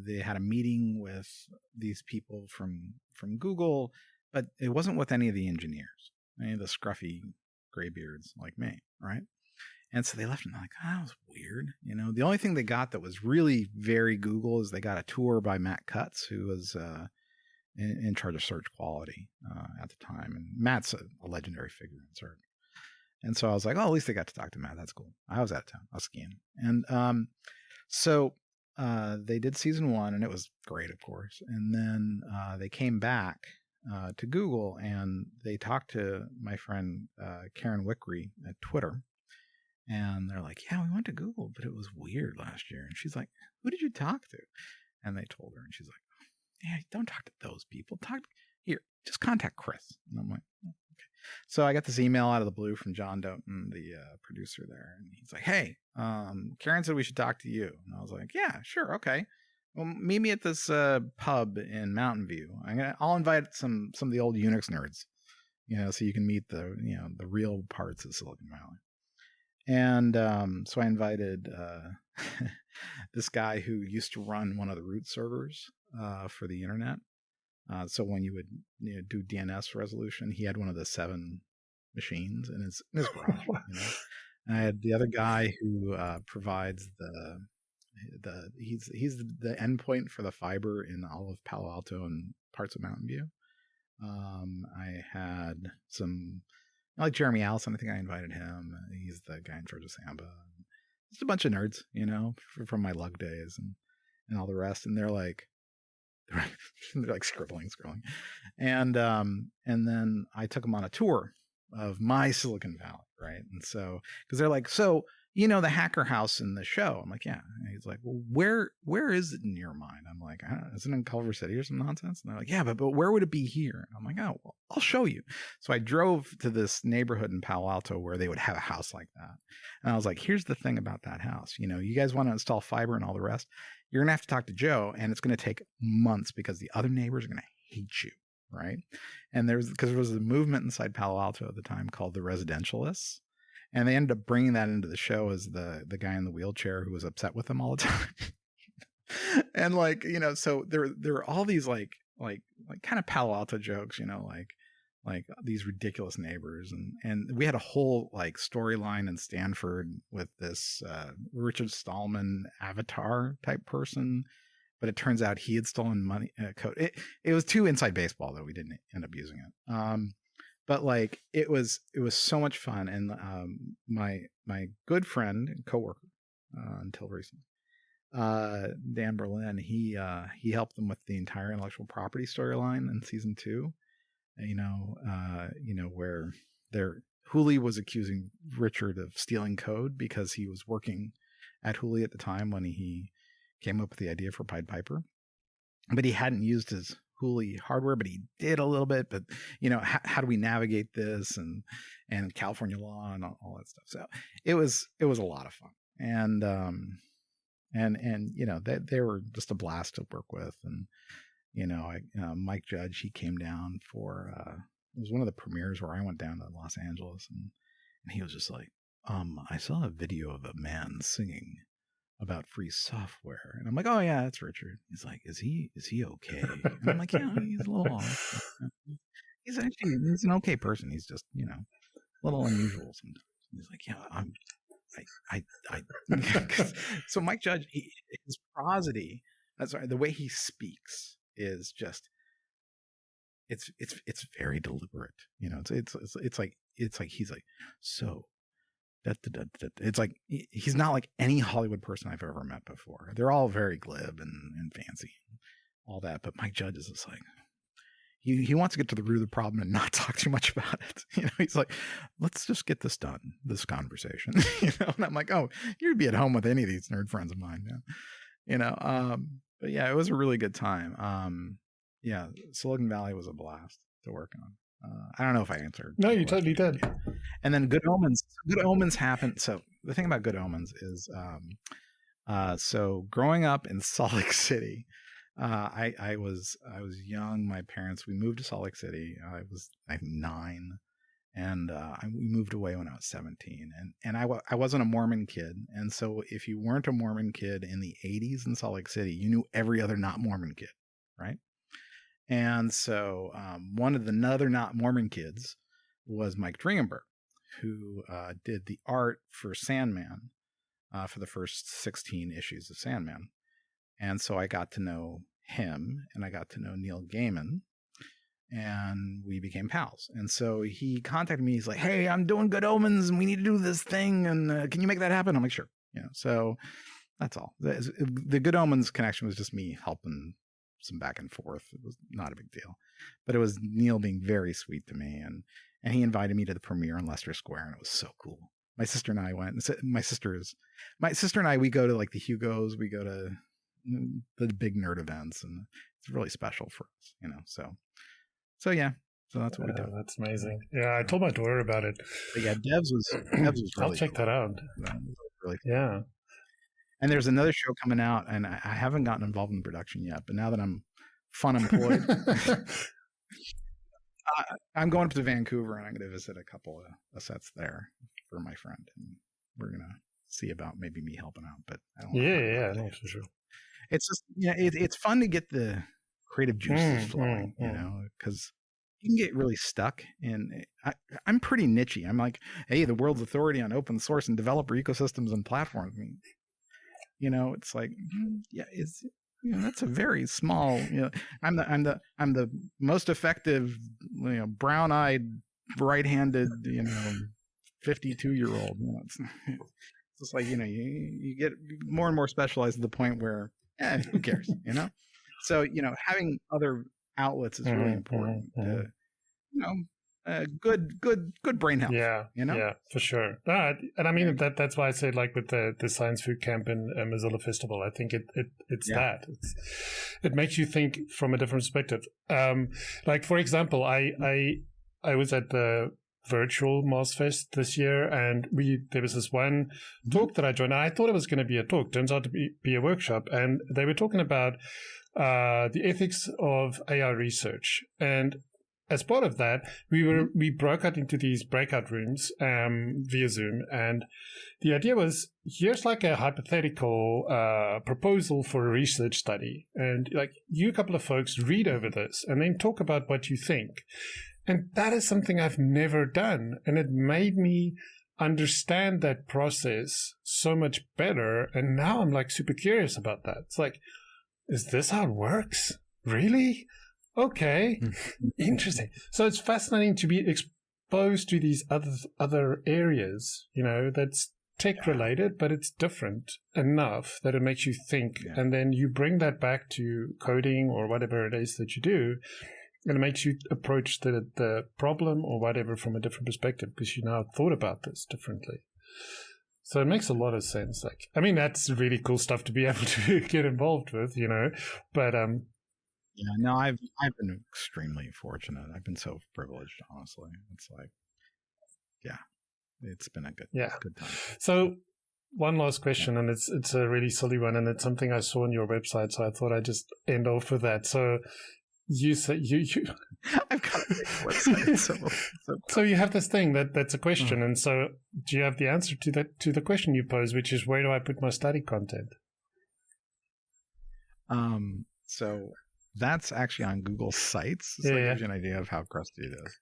they had a meeting with these people from Google, but it wasn't with any of the engineers, any of the scruffy graybeards like me, right? And so they left, and they're like, oh, that was weird. You know, the only thing they got that was really very Google is they got a tour by Matt Cutts, who was in charge of search quality at the time. And Matt's a legendary figure in search. And so I was like, oh, at least they got to talk to Matt. That's cool. I was out of town. I was skiing. And so they did season 1, and it was great, of course. And then they came back to Google, and they talked to my friend Karen Wickery at Twitter. And they're like, yeah, we went to Google, but it was weird last year. And she's like, who did you talk to? And they told her, and she's like, yeah, don't talk to those people. Here, just contact Chris. And I'm like, oh, okay. So I got this email out of the blue from John Doughton, the producer there. And he's like, hey, Karen said we should talk to you. And I was like, yeah, sure. Okay. Well, meet me at this pub in Mountain View. I'll invite some of the old Unix nerds, so you can meet the real parts of Silicon Valley. And so I invited this guy who used to run one of the root servers for the internet. So when you would do DNS resolution, he had one of the 7 machines in his garage. And I had the other guy who provides he's the endpoint for the fiber in all of Palo Alto and parts of Mountain View. I had some, like Jeremy Allison, I think I invited him. He's the guy in charge of Samba. Just a bunch of nerds, from my lug days and all the rest. And they're like scribbling. And then I took them on a tour of my Silicon Valley, right? And so, because they're like, so, the hacker house in the show. I'm like, yeah. And he's like, well, where is it in your mind? I'm like, I don't know, isn't it in Culver City or some nonsense? And they're like, yeah, but where would it be here? And I'm like, oh, well, I'll show you. So I drove to this neighborhood in Palo Alto where they would have a house like that. And I was like, here's the thing about that house. You guys want to install fiber and all the rest. You're going to have to talk to Joe, and it's going to take months because the other neighbors are going to hate you. Right. And because there was a movement inside Palo Alto at the time called the Residentialists. And they ended up bringing that into the show as the guy in the wheelchair who was upset with them all the time. And so there are all these like kind of Palo Alto jokes, like these ridiculous neighbors. And we had a whole storyline in Stanford with this Richard Stallman avatar type person. But it turns out he had stolen money code. It was too inside baseball that we didn't end up using it. But it was so much fun. And my good friend and coworker until recently, Dan Berlin, he helped them with the entire intellectual property storyline in season 2. Where Hooli was accusing Richard of stealing code because he was working at Hooli at the time when he came up with the idea for Pied Piper, but he hadn't used his Hooli hardware, but he did a little bit. But how do we navigate this and California law and all that stuff? So it was a lot of fun, and they were just a blast to work with. And Mike Judge, he came down for it was one of the premieres where I went down to Los Angeles, and he was just like, I saw a video of a man singing about free software. And I'm like, oh yeah, that's Richard. He's like, is he okay? And I'm like, yeah, he's a little off. He's an okay person. He's just, a little unusual sometimes. He's like, yeah, I so Mike Judge, his prosody, the way he speaks is just, it's very deliberate. It's like he's like, so it's like he's not like any Hollywood person I've ever met before. They're all very glib and fancy, all that. But Mike Judge is just like, he wants to get to the root of the problem and not talk too much about it. He's like, let's just get this done, this conversation. And I'm like, oh, you'd be at home with any of these nerd friends of mine. But yeah, it was a really good time. Yeah, Silicon Valley was a blast to work on. I don't know if I answered. No, you totally did. And then Good Omens. Good Omens happened. So the thing about Good Omens is, so growing up in Salt Lake City, I was young. My parents, we moved to Salt Lake City. I was 9, and we moved away when I was 17. And I wasn't a Mormon kid. And so if you weren't a Mormon kid in the 80s in Salt Lake City, you knew every other not Mormon kid, right? And so one of the other not Mormon kids was Mike Dringenberg, who did the art for Sandman for the first 16 issues of Sandman. And so I got to know him, and I got to know Neil Gaiman, and we became pals. And so he contacted me. He's like, hey, I'm doing Good Omens, and we need to do this thing, and can you make that happen? I'm like, sure. So that's all. The Good Omens connection was just me helping some back and forth. It was not a big deal, but it was Neil being very sweet to me, and he invited me to the premiere in Leicester Square, and it was so cool. my sister and I went. My sister and I, we go to like the Hugos, we go to the big nerd events, and it's really special for us, you know. So yeah, so that's what we do. That's amazing. Yeah, I told my daughter about it. But yeah, Devs was really I'll check that out. Really fun. Yeah. And there's another show coming out, and I haven't gotten involved in production yet, but now that I'm fun employed, I'm going up to Vancouver, and I'm going to visit a couple of sets there for my friend, and we're going to see about maybe me helping out. But I don't. Yeah, no, for sure. It's just it's fun to get the creative juices flowing, you know, because you can get really stuck. And I'm pretty nichey. I'm like, hey, the world's authority on open source and developer ecosystems and platforms. I mean, you know, it's like, yeah, it's. You know, that's a very small. You know, I'm the most effective, you know, brown-eyed, right-handed, you know, 52-year-old. You know, it's just like, you know, you get more and more specialized to the point where, who cares, you know? So, you know, having other outlets is really important. You know, good brain health. Yeah, you know, yeah, for sure. And I mean that's why I said, like, with the Science Food Camp in Missoula Festival, I think it's that it makes you think from a different perspective. Like, for example, I was at the virtual MozFest this year, and there was this one talk that I joined. I thought it was going to be a talk. Turns out to be a workshop, and they were talking about the ethics of AI research. And as part of that, we broke out into these breakout rooms via Zoom, and the idea was, here's like a hypothetical proposal for a research study, and like, you, a couple of folks, read over this and then talk about what you think. And that is something I've never done, and it made me understand that process so much better. And now I'm like super curious about that. It's like, is this how it works? Really? Okay, interesting. So it's fascinating to be exposed to these other areas, you know, that's tech related, but it's different enough that it makes you think. And then you bring that back to coding or whatever it is that you do, and it makes you approach the problem or whatever from a different perspective, because you now thought about this differently. So it makes a lot of sense. Like, I mean, that's really cool stuff to be able to get involved with, you know, but yeah, no, I've been extremely fortunate. I've been so privileged, honestly. It's like, yeah, it's been a good time. So one last question, and it's a really silly one, and it's something I saw on your website, so I thought I'd just end off with that. So you say you I've got a big website. So you have this thing that's a question, and so do you have the answer to the question you pose, which is, where do I put my study content? So that's actually on Google Sites. So it gives you an idea of how crusty it is.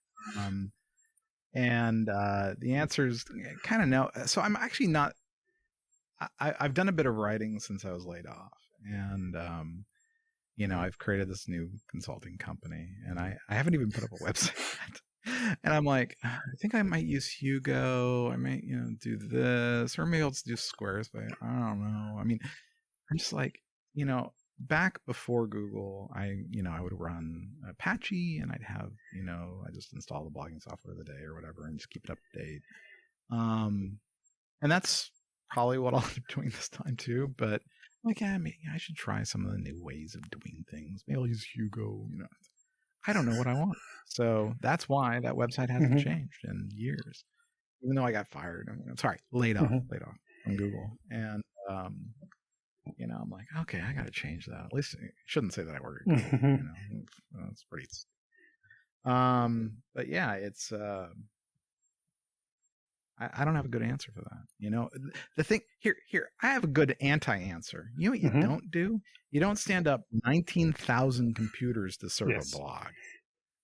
And the answer is kind of no. So I'm actually not. I've done a bit of writing since I was laid off, and you know, I've created this new consulting company, and I haven't even put up a website yet. And I'm like, I think I might use Hugo. I might, you know, do this, or maybe I'll just do Squarespace. I don't know. I mean, I'm just like, you know, back before Google, I would run Apache, and I'd have, you know, I just install the blogging software of the day or whatever, and just keep it up to date. And that's probably what I'll end up doing this time too. But like, maybe I should try some of the new ways of doing things. Maybe I'll use Hugo. You know, I don't know what I want. So that's why that website hasn't changed in years, even though I got fired. Laid off from Google. And you know, I'm like, okay, I got to change that. At least I shouldn't say that I work at Google. You know, it's pretty. But yeah, it's. I don't have a good answer for that. You know, the thing here, I have a good anti-answer. You know what you don't do? You don't stand up 19,000 computers to serve a blog.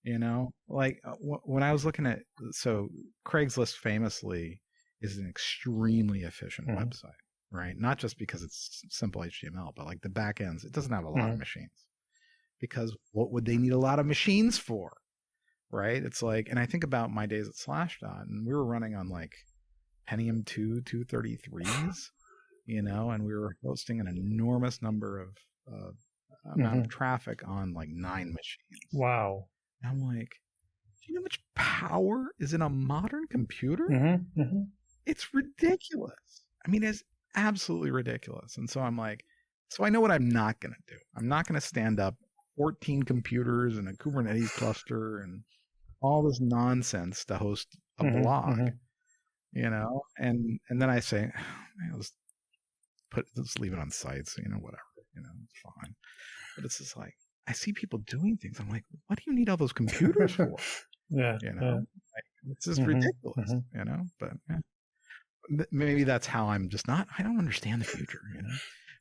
You know, like when I was looking at, so Craigslist famously is an extremely efficient website, right? Not just because it's simple HTML, but like the back ends, it doesn't have a lot of machines, because what would they need a lot of machines for? Right? It's like, and I think about my days at Slashdot, and we were running on like Pentium 2 233s, you know, and we were hosting an enormous number of amount of traffic on like 9 machines. Wow. And I'm like, do you know how much power is in a modern computer? It's ridiculous. I mean, it's absolutely ridiculous. And so I'm like, so I know what I'm not going to do. I'm not going to stand up 14 computers and a Kubernetes cluster and all this nonsense to host a blog, you know? And then I say, let's leave it on sites, you know, whatever, you know, it's fine. But it's just like, I see people doing things. I'm like, what do you need all those computers for? Yeah. You know, like, it's just ridiculous, you know, but yeah. Maybe that's how I don't understand the future, you know.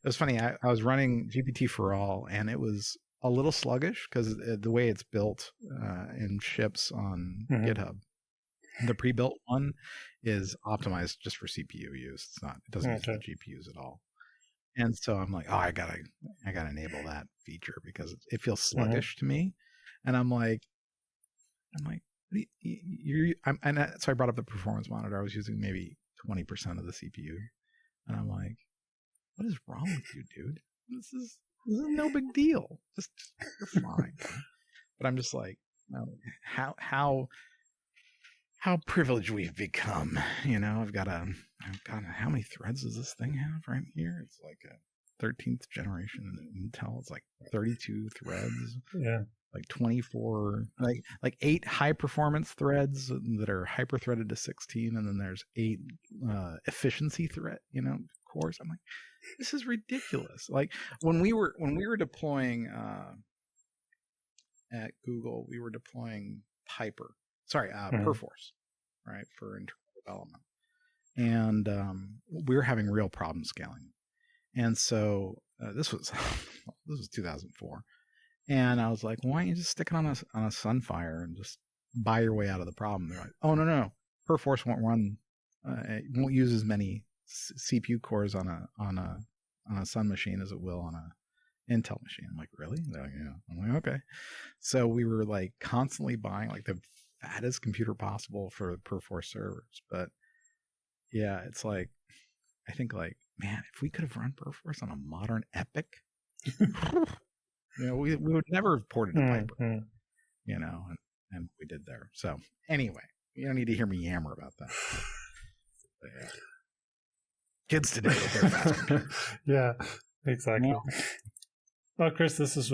It was funny. I was running GPT for All, and it was a little sluggish because the way it's built and ships on GitHub. The pre-built one is optimized just for CPU use. It doesn't use the GPUs at all. And so I'm like, oh, I gotta enable that feature because it feels sluggish to me. And I'm like, so I brought up the performance monitor. I was using maybe 20% of the CPU, and I'm like, what is wrong with you, dude? This is no big deal. Just you're fine. But I'm just like, how privileged we've become. You know, I've got how many threads does this thing have right here? It's like a 13th generation Intel. It's like 32 threads. Yeah. Like 24, like 8 high performance threads that are hyper threaded to 16, and then there's 8 efficiency thread, you know, cores. I'm like, this is ridiculous. Like when we were deploying at Google, we were deploying Perforce, right, for internal development, and we were having real problems scaling. And so this was 2004. And I was like, why don't you just stick it on a Sunfire and just buy your way out of the problem? They're like, oh, no. Perforce won't run, it won't use as many CPU cores on a Sun machine as it will on a Intel machine. I'm like, really? They're like, yeah. I'm like, okay. So we were like constantly buying like the fattest computer possible for Perforce servers. But yeah, it's like, I think like, man, if we could have run Perforce on a modern EPYC, you know, we would never have ported to Piper, you know, and we did there. So anyway, you don't need to hear me yammer about that. But, yeah. Kids today with their fast computers. Yeah, exactly. Yeah. Well, Chris, this is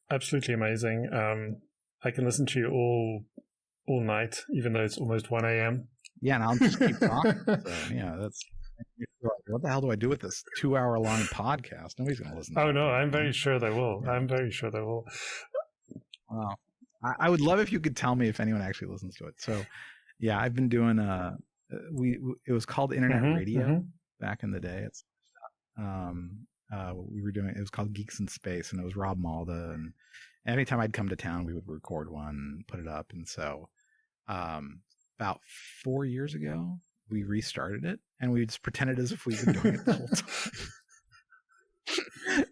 absolutely amazing. I can listen to you all night, even though it's almost 1 a.m. Yeah, and I'll just keep talking. So, yeah, that's. What the hell do I do with this 2-hour-long podcast? Nobody's going to listen to it. Oh, no, I'm very sure they will. Yeah. I'm very sure they will. Well, I would love if you could tell me if anyone actually listens to it. So, yeah, I've been doing it was called Internet Radio back in the day. It's we were doing it was called Geeks in Space, and it was Rob Malda, and anytime I'd come to town, we would record one and put it up. And so about 4 years ago, we restarted it, and we just pretended as if we've been doing it the whole time.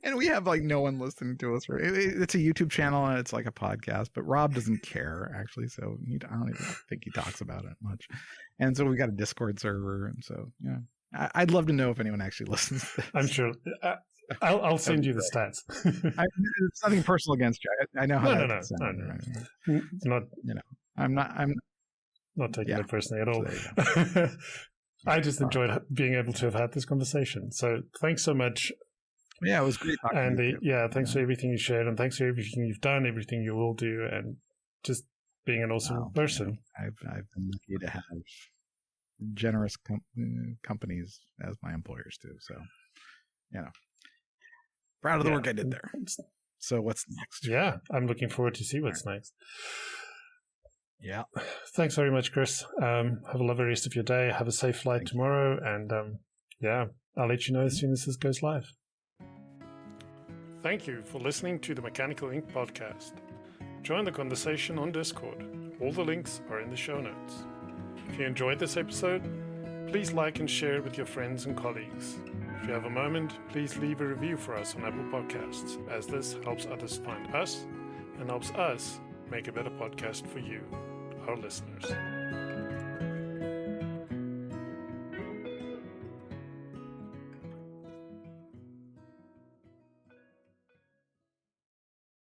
And we have like no one listening to us. It's a YouTube channel and it's like a podcast, but Rob doesn't care actually. So I don't even think he talks about it much. And so we got a Discord server. And so, yeah, I'd love to know if anyone actually listens to this. I'm sure. I'll send you the stats. It's nothing personal against you. I know how no. Not, you know, I'm not taking it personally at all. So I just enjoyed being able to have had this conversation. So thanks so much. Yeah, it was great talking to you. Yeah, thanks for everything you shared, and thanks for everything you've done, everything you will do, and just being an awesome person. I've been lucky to have generous companies as my employers too. So, you know, proud of the work I did there. So what's next? Yeah, I'm looking forward to see what's next. Yeah. Thanks very much, Chris. Have a lovely rest of your day. Have a safe flight tomorrow. And I'll let you know as soon as this goes live. Thank you for listening to the Mechanical Inc. podcast. Join the conversation on Discord. All the links are in the show notes. If you enjoyed this episode, please like and share it with your friends and colleagues. If you have a moment, please leave a review for us on Apple Podcasts, as this helps others find us and helps us make a better podcast for you, our listeners.